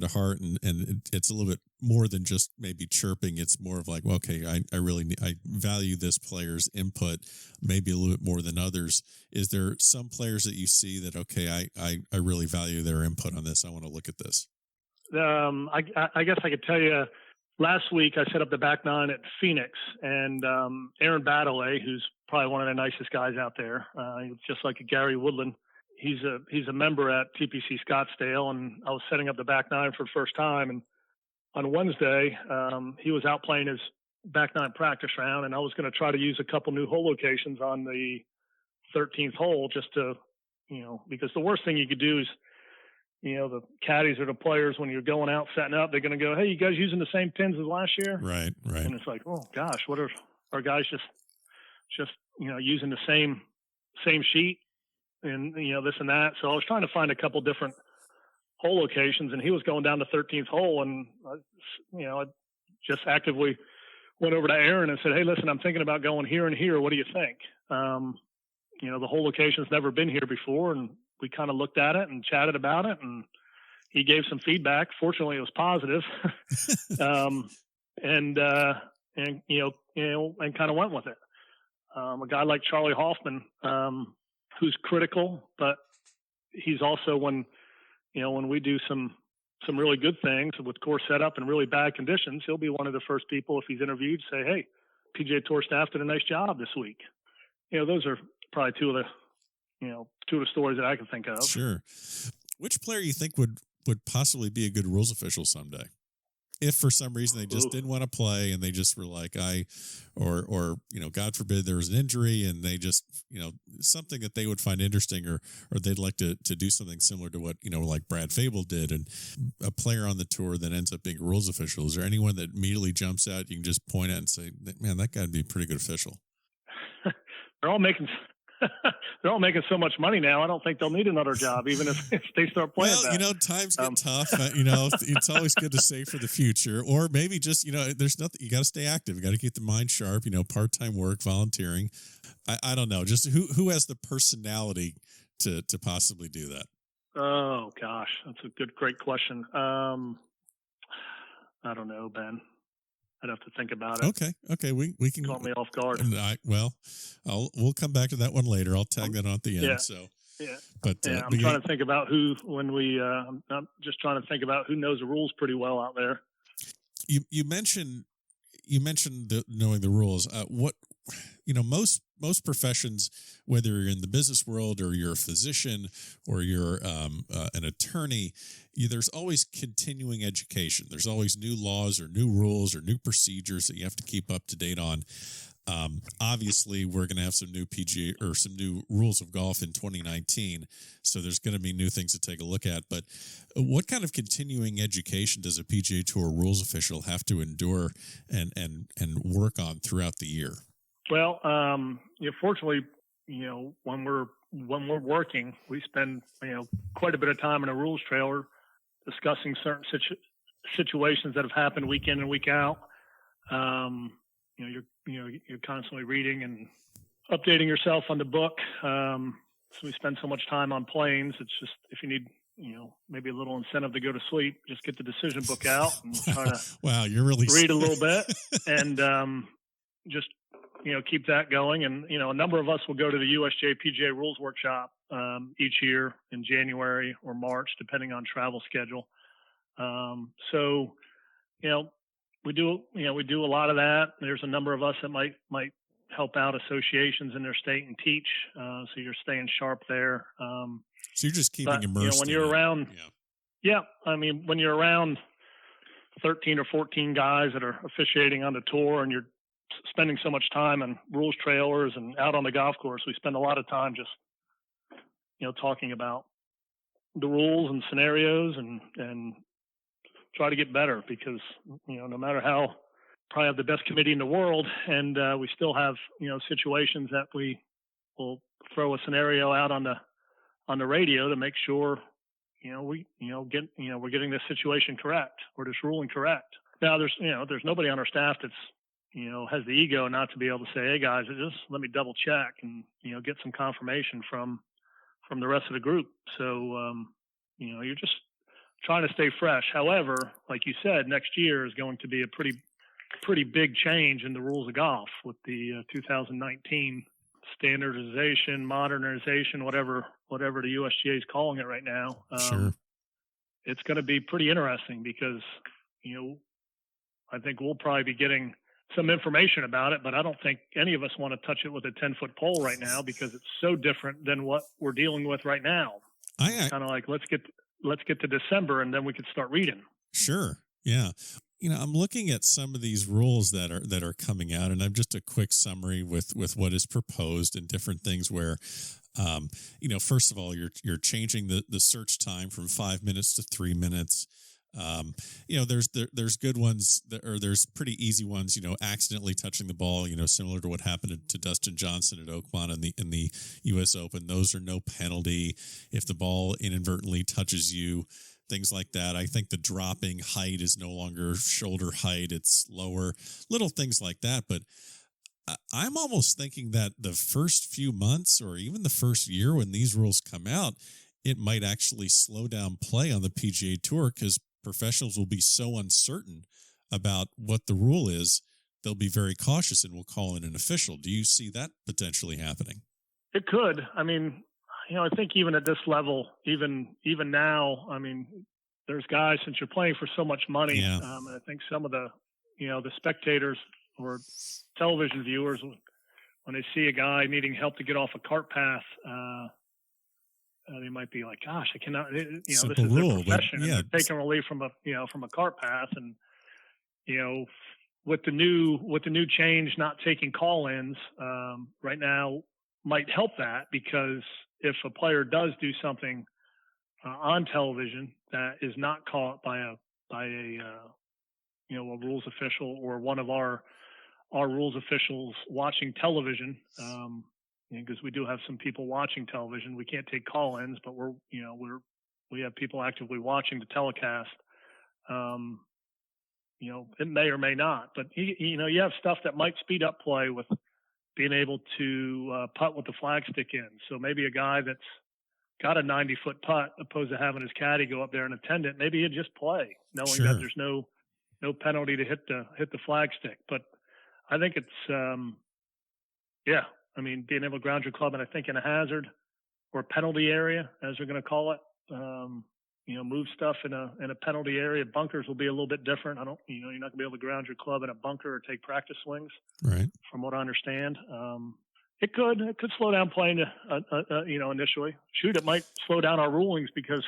heart, and it's a little bit more than just maybe chirping. It's more of like, well, okay, I value this player's input maybe a little bit more than others. Is there some players that you see that, okay, I really value their input on this, I want to look at this? I guess I could tell you, last week I set up the back nine at Phoenix, and Aaron Baddeley, who's probably one of the nicest guys out there, just like a Gary Woodland. He's a member at TPC Scottsdale, and I was setting up the back nine for the first time. And on Wednesday, he was out playing his back nine practice round, and I was going to try to use a couple new hole locations on the 13th hole, just to, because the worst thing you could do is, the caddies or the players, when you're going out setting up, they're going to go, "Hey, you guys using the same pins as last year?" Right. And it's like, oh gosh, what are our guys just using the same sheet? And, this and that. So I was trying to find a couple different hole locations, and he was going down the 13th hole. And, I just actively went over to Aaron and said, "Hey, listen, I'm thinking about going here and here. What do you think?" The hole location's never been here before. And we kind of looked at it and chatted about it, and he gave some feedback. Fortunately, it was positive. And kind of went with it. A guy like Charlie Hoffman, who's critical, but he's also, when we do some really good things with course setup and really bad conditions, he'll be one of the first people, if he's interviewed, say, "Hey, PGA Tour staff did a nice job this week." Those are probably two of the stories that I can think of. Sure. Which player you think would possibly be a good rules official someday? If for some reason they just didn't want to play, and they just were like, or God forbid there was an injury, and they just, something that they would find interesting, or they'd like to do something similar to what, like Brad Fable did, and a player on the tour that ends up being a rules official. Is there anyone that immediately jumps out you can just point at and say, "Man, that guy'd be a pretty good official"? They're all making so much money now. I don't think they'll need another job, even if they start playing. Well, times get tough. It's always good to save for the future, or maybe just, there's nothing. You got to stay active. You got to keep the mind sharp. Part-time work, volunteering. I don't know. Just who has the personality to possibly do that? Oh gosh, that's a great question. I don't know, Ben. I'd have to think about it. Okay. We can caught me off guard. We'll come back to that one later. I'll tag that on at the end. Yeah. So, yeah. But I'm trying to think about who. I'm just trying to think about who knows the rules pretty well out there. You mentioned knowing the rules. Most professions, whether you're in the business world or you're a physician or you're an attorney, there's always continuing education. There's always new laws or new rules or new procedures that you have to keep up to date on. Obviously, we're going to have some new PGA or some new rules of golf in 2019, so there's going to be new things to take a look at. But what kind of continuing education does a PGA Tour rules official have to endure and work on throughout the year? Well, fortunately, when we're working, we spend quite a bit of time in a rules trailer discussing certain situations that have happened week in and week out. You're constantly reading and updating yourself on the book. So we spend so much time on planes. It's just, if you need, maybe a little incentive to go to sleep, just get the decision book out and try to you're really read a little bit and just keep that going. And a number of us will go to the USGA PGA Rules Workshop each year in January or March, depending on travel schedule. So we do a lot of that. There's a number of us that might help out associations in their state and teach. So you're staying sharp there. So you're just keeping immersed. When you're around, when you're around 13 or 14 guys that are officiating on the tour, and you're spending so much time on rules trailers and out on the golf course, we spend a lot of time just, talking about the rules and scenarios and try to get better, because, no matter how, probably have the best committee in the world, and we still have, situations that we will throw a scenario out on the radio to make sure, we're getting this situation correct, or this ruling correct. Now there's nobody on our staff that's, has the ego not to be able to say, hey guys, just let me double check and, get some confirmation from the rest of the group. So, you're just trying to stay fresh. However, like you said, next year is going to be a pretty big change in the rules of golf with the 2019 standardization, modernization, whatever the USGA is calling it right now. Sure. It's going to be pretty interesting because, I think we'll probably be getting some information about it, but I don't think any of us want to touch it with a 10-foot pole right now, because it's so different than what we're dealing with right now. Kind of like, let's get to December and then we can start reading. Sure. Yeah. I'm looking at some of these rules that are coming out, and I'm just a quick summary with what is proposed and different things where, first of all, you're changing the search time from 5 minutes to 3 minutes. There's good ones or there's pretty easy ones, accidentally touching the ball, similar to what happened to Dustin Johnson at Oakmont in the US Open. Those are no penalty if the ball inadvertently touches you, things like that. I think the dropping height is no longer shoulder height. It's lower, little things like that. But I'm almost thinking that the first few months or even the first year when these rules come out, it might actually slow down play on the PGA Tour, because professionals will be so uncertain about what the rule is, they'll be very cautious and will call in an official. Do you see that potentially happening? It could. I mean, I think even at this level, even now, I mean, there's guys, since you're playing for so much money, yeah. I think some of the, the spectators or television viewers, when they see a guy needing help to get off a cart path, they might be like, "Gosh, I cannot." This is rule, their profession. Yeah, and they're taking relief from a cart path, and with the new change, not taking call-ins right now might help that, because if a player does do something on television that is not caught by a rules official or one of our rules officials watching television. Because we do have some people watching television. We can't take call-ins, but we have people actively watching the telecast. It may or may not, but you have stuff that might speed up play with being able to putt with the flagstick in. So maybe a guy that's got a 90-foot putt, opposed to having his caddy go up there and attend it, maybe he'd just play, knowing that there's no penalty to hit the flagstick. But I think it's I mean, being able to ground your club, and I think in a hazard or penalty area, as they're going to call it, move stuff in a penalty area. Bunkers will be a little bit different. You're not going to be able to ground your club in a bunker or take practice swings. Right. From what I understand, it could slow down playing, initially. Shoot, it might slow down our rulings, because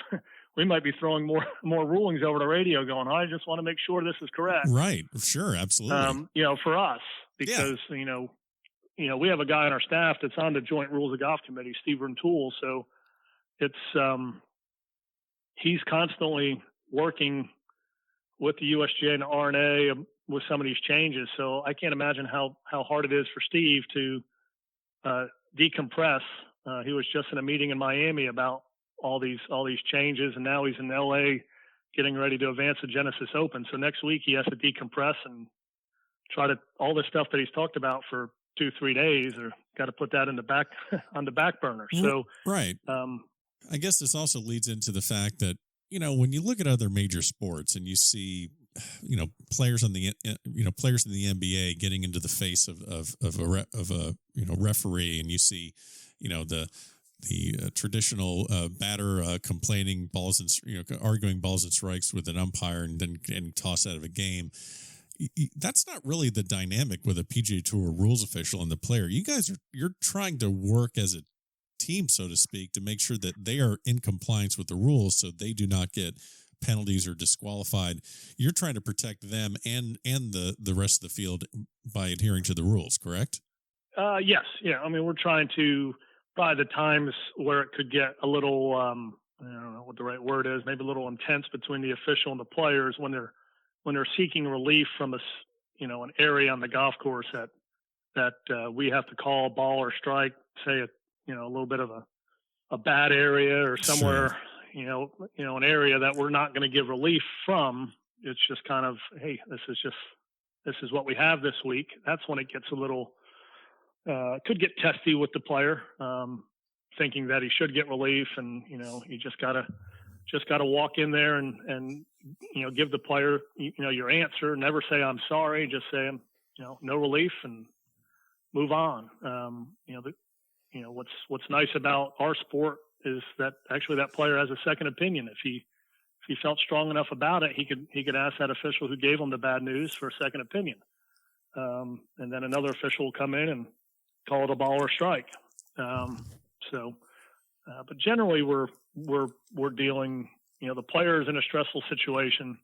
we might be throwing more rulings over the radio going, I just want to make sure this is correct. Right. Sure. Absolutely. For us, because, we have a guy on our staff that's on the Joint Rules of Golf Committee, Steve Rentoul. So it's, he's constantly working with the USGA and the RNA with some of these changes. So I can't imagine how hard it is for Steve to decompress. He was just in a meeting in Miami about all these changes, and now he's in LA getting ready to advance the Genesis Open. So next week he has to decompress and try to, all the stuff that he's talked about for 2-3 days, or got to put that in the back on the back burner. So right. I guess this also leads into the fact that, when you look at other major sports and you see, players in the NBA getting into the face of a referee, and you see, the traditional batter complaining balls and arguing balls and strikes with an umpire and then getting tossed out of a game. That's not really the dynamic with a PGA Tour rules official and the player. You're trying to work as a team, so to speak, to make sure that they are in compliance with the rules, so they do not get penalties or disqualified. You're trying to protect them and the rest of the field by adhering to the rules, correct? Yes. Yeah. I mean, we're trying to probably the times where it could get a little, I don't know what the right word is, maybe a little intense between the official and the players when they're seeking relief from an area on the golf course that we have to call ball or strike, say a little bit of a bad area or somewhere, Sure. An area that we're not going to give relief from. It's just kind of, hey, this is what we have this week. That's when it gets a little, could get testy with the player, thinking that he should get relief. And, you just gotta walk in there and give the player, your answer. Never say, I'm sorry. Just say, no relief and move on. What's nice about our sport is that actually that player has a second opinion. If he felt strong enough about it, he could ask that official who gave him the bad news for a second opinion. And then another official will come in and call it a ball or strike. But generally we're dealing, the player's in a stressful situation.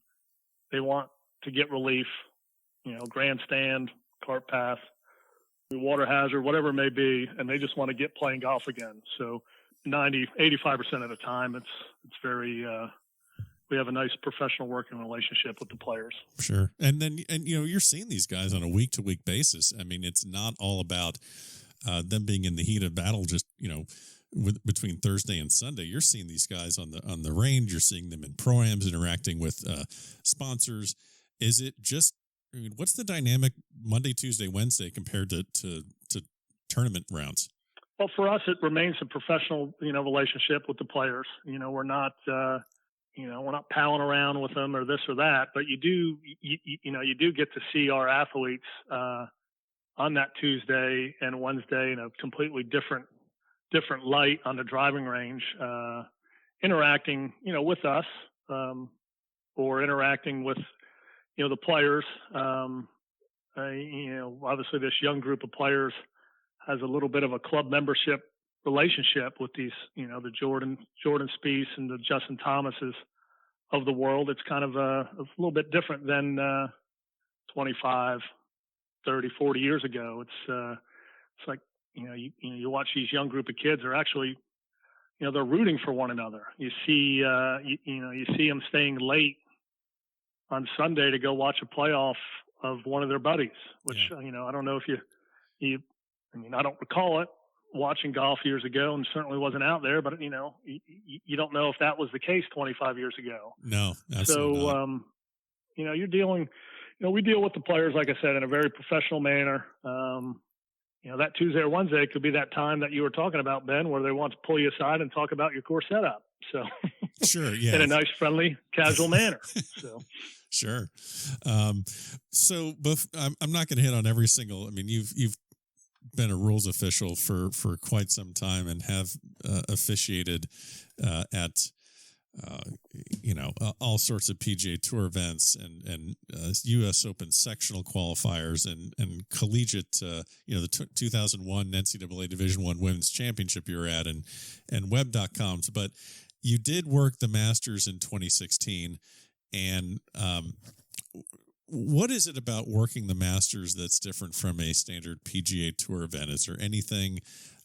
They want to get relief, grandstand, cart path, water hazard, whatever it may be, and they just want to get playing golf again. So 85% of the time, it's very, we have a nice professional working relationship with the players. Sure. And then, you're seeing these guys on a week to week basis. I mean, it's not all about them being in the heat of battle, just, between Thursday and Sunday. You're seeing these guys on the range. You're seeing them in pro-ams interacting with sponsors. Is it just, what's the dynamic Monday, Tuesday, Wednesday compared to tournament rounds? Well, for us, it remains a professional, relationship with the players. We're not, we're not palling around with them or this or that, but you do get to see our athletes on that Tuesday and Wednesday in a completely different light on the driving range, interacting, with us, or interacting with, the players. Obviously this young group of players has a little bit of a club membership relationship with these, the Jordan Spieth and the Justin Thomases of the world. It's kind of a little bit different than 25, 30, 40 years ago. It's like, you watch these young group of kids are actually, they're rooting for one another. You see, you see them staying late on Sunday to go watch a playoff of one of their buddies, which, I don't know if I don't recall it watching golf years ago, and certainly wasn't out there, but you don't know if that was the case 25 years ago. No. So, you're dealing, we deal with the players, like I said, in a very professional manner. That Tuesday or Wednesday could be that time that you were talking about, Ben, where they want to pull you aside and talk about your course setup. So sure. Yeah. In a nice, friendly, casual manner. So. Sure. So I'm not going to hit on every single, you've been a rules official for quite some time and have officiated at all sorts of PGA Tour events and U.S. Open sectional qualifiers and collegiate, the 2001 NCAA Division I Women's Championship you were at and web.coms. But you did work the Masters in 2016. And what is it about working the Masters that's different from a standard PGA Tour event? Is there anything,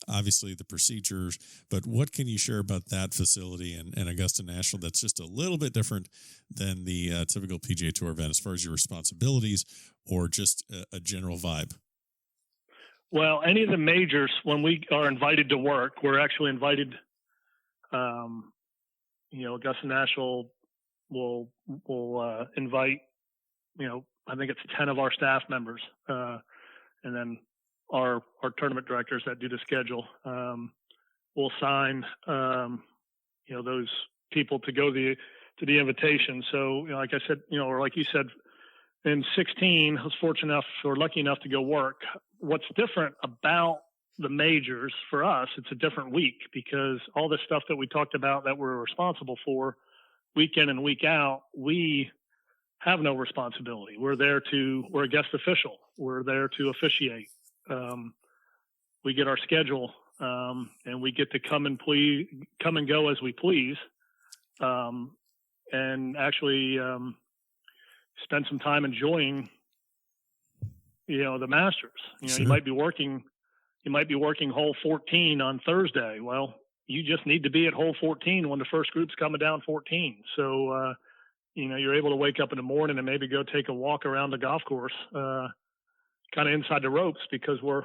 obviously the procedures, but what can you share about that facility and Augusta National that's just a little bit different than the typical PGA Tour event as far as your responsibilities or just a general vibe? Well, any of the majors, when we are invited to work, we're actually invited, Augusta National will invite, I think it's 10 of our staff members, and then our tournament directors that do the schedule will sign, those people to go to the invitation. So, like I said, or like you said, in 16, I was fortunate enough or lucky enough to go work. What's different about the majors for us, it's a different week because all the stuff that we talked about that we're responsible for week in and week out, we have no responsibility. We're a guest official. We're there to officiate. We get our schedule, and we get to come and go as we please, and actually spend some time enjoying, the Masters. Sure. You might be working you might be working hole 14 on Thursday. Well, you just need to be at hole 14 when the first group's coming down 14. So, you're able to wake up in the morning and maybe go take a walk around the golf course, kind of inside the ropes, because we're,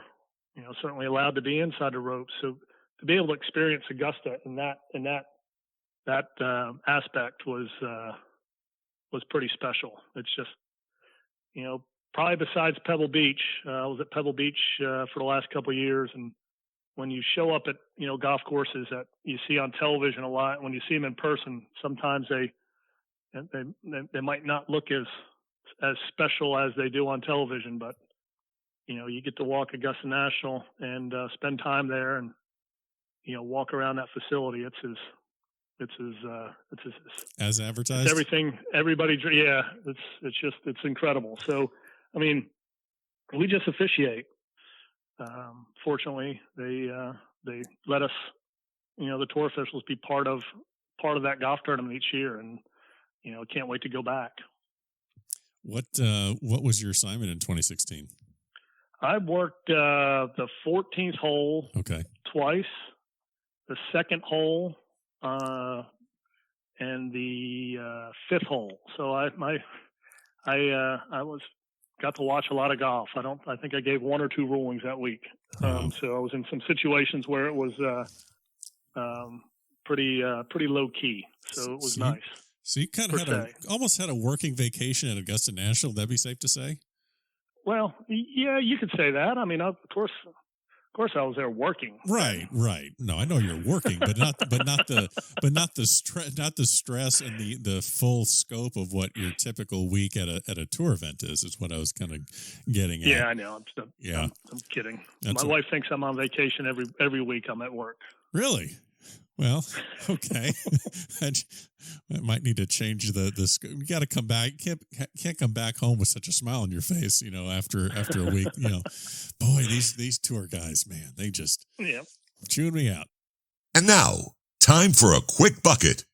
certainly allowed to be inside the ropes. So to be able to experience Augusta in that aspect was pretty special. It's just, probably besides Pebble Beach, I was at Pebble Beach for the last couple of years, and when you show up at golf courses that you see on television a lot, when you see them in person, sometimes they might not look as special as they do on television, but you get to walk Augusta National and spend time there and walk around that facility. It's as advertised. It's everything. Everybody, yeah. It's incredible. So, I mean, we just officiate. Fortunately, they let us, the tour officials, be part of that golf tournament each year, and can't wait to go back. What was your assignment in 2016? I worked the 14th hole twice, the second hole, and the fifth hole. So I got to watch a lot of golf. I think I gave one or two rulings that week. So I was in some situations where it was pretty low key. So it was nice. So you kind of almost had a working vacation at Augusta National. That'd be safe to say. Well, yeah, you could say that. I mean, of course, I was there working. Right. No, I know you're working, but not the stress and the full scope of what your typical week at a tour event is what I was kind of getting at. Yeah, I know. I'm kidding. My wife thinks I'm on vacation every week. I'm at work. Really? Well, okay. I might need to change the scope. You got to come back. Can't come back home with such a smile on your face, after a week. Boy, these tour guys, man, they just chewing me out. And now, time for a quick bucket.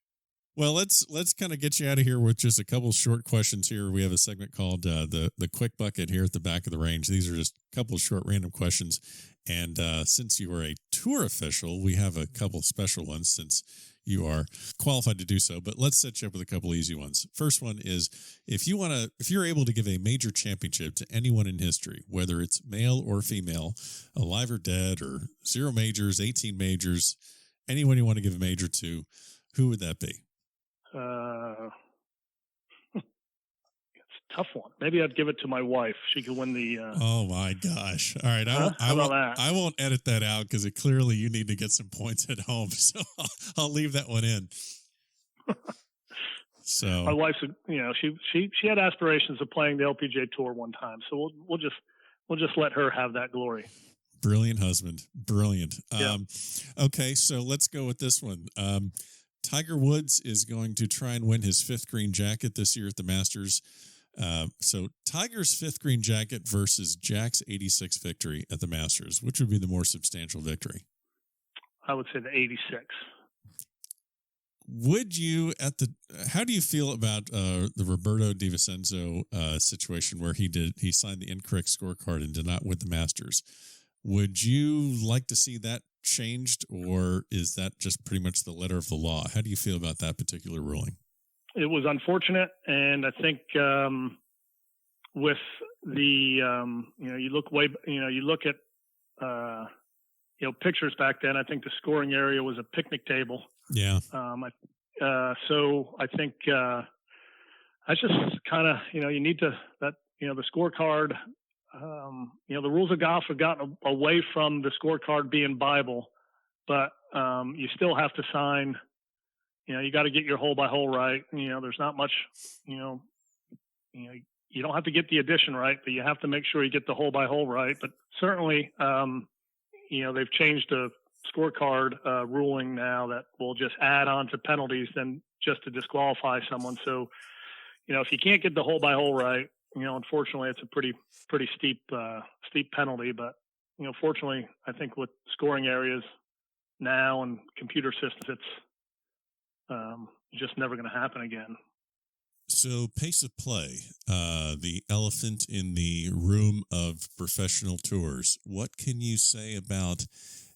Well, let's kind of get you out of here with just a couple short questions here. We have a segment called the quick bucket here at the back of the range. These are just a couple of short random questions. And since you are a tour official, we have a couple special ones since you are qualified to do so. But let's set you up with a couple easy ones. First one is if you're able to give a major championship to anyone in history, whether it's male or female, alive or dead, or 0 majors, 18 majors, anyone you want to give a major to, who would that be? Tough one. Maybe I'd give it to my wife. She could win the. Oh my gosh! All right, I won't edit that out because clearly you need to get some points at home. So I'll leave that one in. So my wife's, she had aspirations of playing the LPGA Tour one time. So we'll just let her have that glory. Brilliant husband, brilliant. Yeah. Okay, so let's go with this one. Tiger Woods is going to try and win his 5th green jacket this year at the Masters. So Tiger's 5th green jacket versus Jack's 86th victory at the Masters, which would be the more substantial victory? I would say the 86. Would you how do you feel about the Roberto DiVincenzo situation where he signed the incorrect scorecard and did not win the Masters? Would you like to see that changed, or is that just pretty much the letter of the law? How do you feel about that particular ruling? It was unfortunate, and I think with the you look at pictures back then. I think the scoring area was a picnic table. Yeah. So I think I just kind of you need to the scorecard. The rules of golf have gotten away from the scorecard being Bible, but you still have to sign. You got to get your hole by hole right. There's not much. You don't have to get the addition right, but you have to make sure you get the hole by hole right. But certainly, they've changed the scorecard ruling now that will just add on to penalties than just to disqualify someone. So, if you can't get the hole by hole right, unfortunately, it's a pretty steep penalty. But fortunately, I think with scoring areas now and computer systems, it's just never going to happen again. So, pace of play, the elephant in the room of professional tours. What can you say about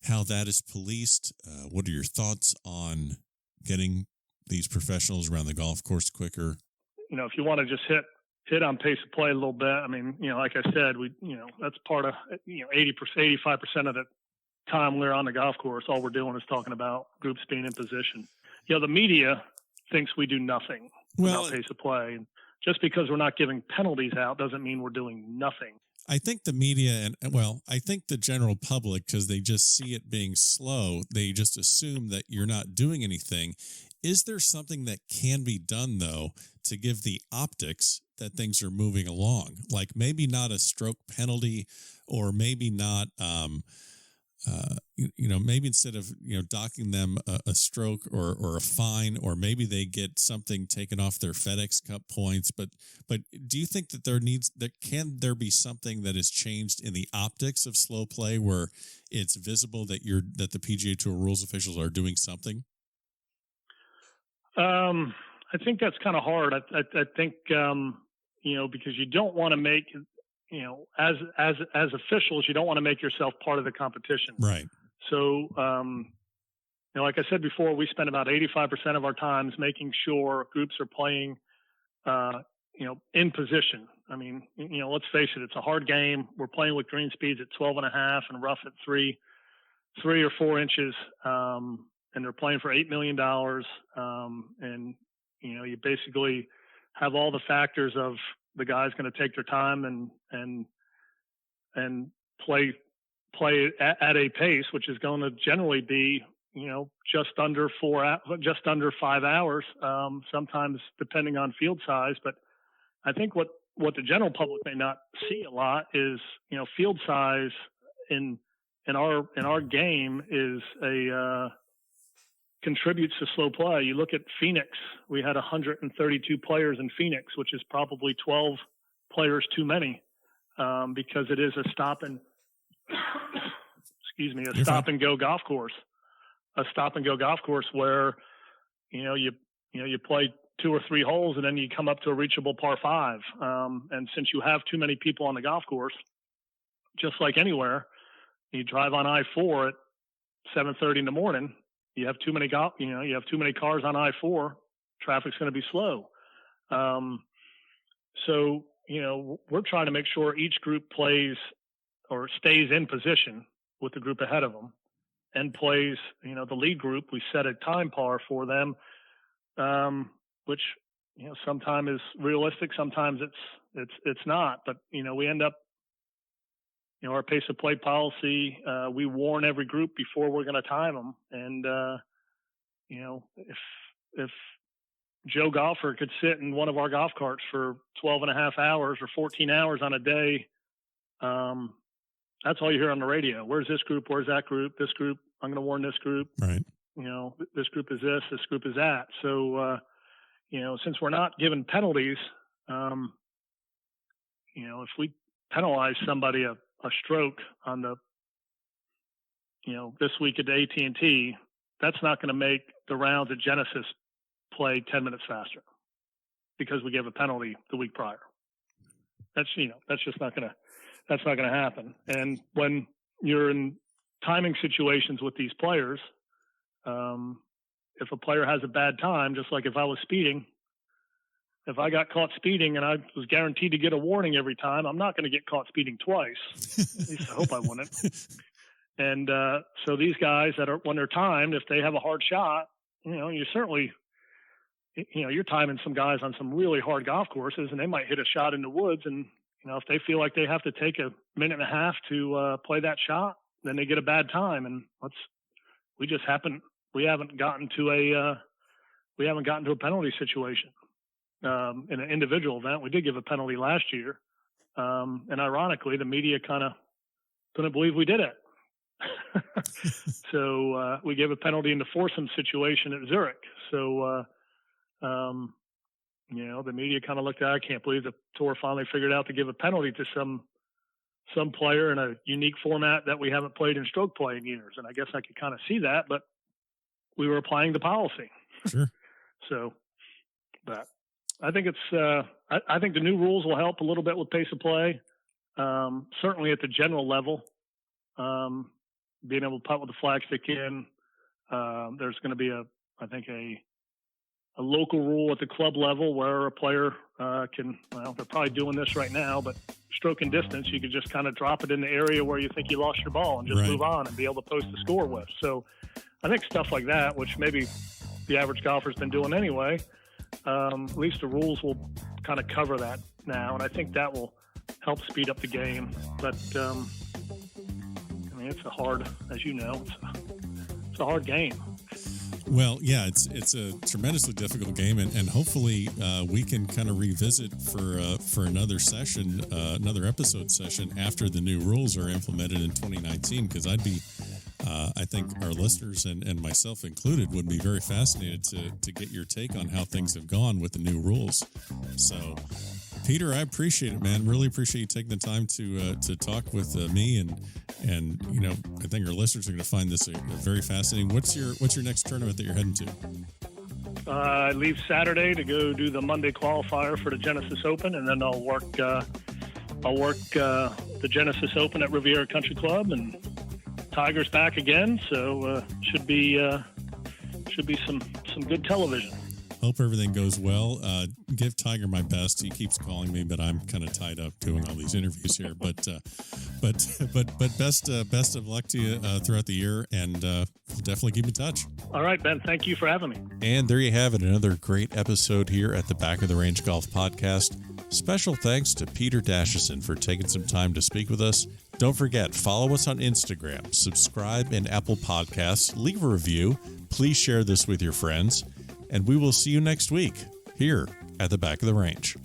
how that is policed? What are your thoughts on getting these professionals around the golf course quicker? If you want to just hit on pace of play a little bit, I mean, like I said, that's part of, 80%, 85% of the time we're on the golf course, all we're doing is talking about groups being in position. The media thinks we do nothing about pace of play. And just because we're not giving penalties out doesn't mean we're doing nothing. I think the media I think the general public, because they just see it being slow, they just assume that you're not doing anything. Is there something that can be done, though, to give the optics that things are moving along? Like maybe not a stroke penalty, or maybe not, maybe instead of, docking them a stroke or a fine, or maybe they get something taken off their FedEx Cup points. But do you think that can there be something that is changed in the optics of slow play where it's visible that the PGA Tour Rules officials are doing something? I think that's kind of hard. I think, because you don't want to make, as officials, you don't want to make yourself part of the competition. Right. So, like I said before, we spend about 85% of our times making sure groups are playing, in position. I mean, let's face it, it's a hard game. We're playing with green speeds at 12.5 and rough at 3 or 4 inches. And they're playing for $8 million. And, you basically have all the factors of the guy's going to take their time and play at a pace, which is going to generally be, just under 5 hours, sometimes depending on field size. But I think what the general public may not see a lot is, field size in our game is contributes to slow play. You look at Phoenix, we had 132 players in Phoenix, which is probably 12 players too many, because it is a stop and go golf course, where, you play 2 or 3 holes and then you come up to a reachable par 5. And since you have too many people on the golf course, just like anywhere, you drive on I-4 at 7:30 in the morning, you have too many cars on I-4, traffic's going to be slow. So, we're trying to make sure each group plays or stays in position with the group ahead of them and plays, the lead group. We set a time par for them, which, sometimes is realistic. Sometimes it's not, but, we end up, our pace of play policy, we warn every group before we're going to time them. And, if Joe Golfer could sit in one of our golf carts for 12.5 hours or 14 hours on a day, that's all you hear on the radio. Where's this group? Where's that group? This group, I'm going to warn this group. Right. This group is this group is that. So, since we're not given penalties, if we penalize somebody a stroke on the, this week at AT&T, that's not going to make the rounds at Genesis play 10 minutes faster because we gave a penalty the week prior. That's just not going to happen. And when you're in timing situations with these players, if a player has a bad time, just like if I was speeding, if I got caught speeding and I was guaranteed to get a warning every time, I'm not going to get caught speeding twice. At least I hope I wouldn't. And so these guys when they're timed, if they have a hard shot, you certainly, you're timing some guys on some really hard golf courses, and they might hit a shot in the woods. And, if they feel like they have to take a minute and a half to play that shot, then they get a bad time. And we haven't gotten to a penalty situation. In an individual event, we did give a penalty last year. And ironically, the media kind of couldn't believe we did it. So we gave a penalty in the foursome situation at Zurich. So, the media kind of looked at it. I can't believe the tour finally figured out to give a penalty to some player in a unique format that we haven't played in stroke play in years. And I guess I could kind of see that, but we were applying the policy. Sure. So, but I think it's. I think the new rules will help a little bit with pace of play. Certainly at the general level, being able to putt with the flagstick in. There's going to be a local rule at the club level where a player can. Well, they're probably doing this right now, but stroke and distance, you could just kind of drop it in the area where you think you lost your ball and just move on and be able to post the score with. So I think stuff like that, which maybe the average golfer's been doing anyway, at least the rules will kind of cover that now. And I think that will help speed up the game. But, I mean, it's a hard, as you know, it's a hard game. Well, yeah, it's a tremendously difficult game, and hopefully we can kind of revisit for another session, another episode session after the new rules are implemented in 2019, because I think our listeners and myself included would be very fascinated to get your take on how things have gone with the new rules. So, Peter, I appreciate it, man. Really appreciate you taking the time to talk with me, and you know, I think our listeners are going to find this very fascinating. What's your next tournament that you're heading to? I leave Saturday to go do the Monday qualifier for the Genesis Open, and then I'll work the Genesis Open at Riviera Country Club, and Tiger's back again, so should be some good television. Hope everything goes well. Give Tiger my best. He keeps calling me, but I'm kind of tied up doing all these interviews here. But best of luck to you throughout the year, and we'll definitely keep in touch. All right, Ben. Thank you for having me. And there you have it, another great episode here at the Back of the Range Golf Podcast. Special thanks to Peter Dachisen for taking some time to speak with us. Don't forget, follow us on Instagram, subscribe in Apple Podcasts, leave a review. Please share this with your friends. And we will see you next week here at the Back of the Range.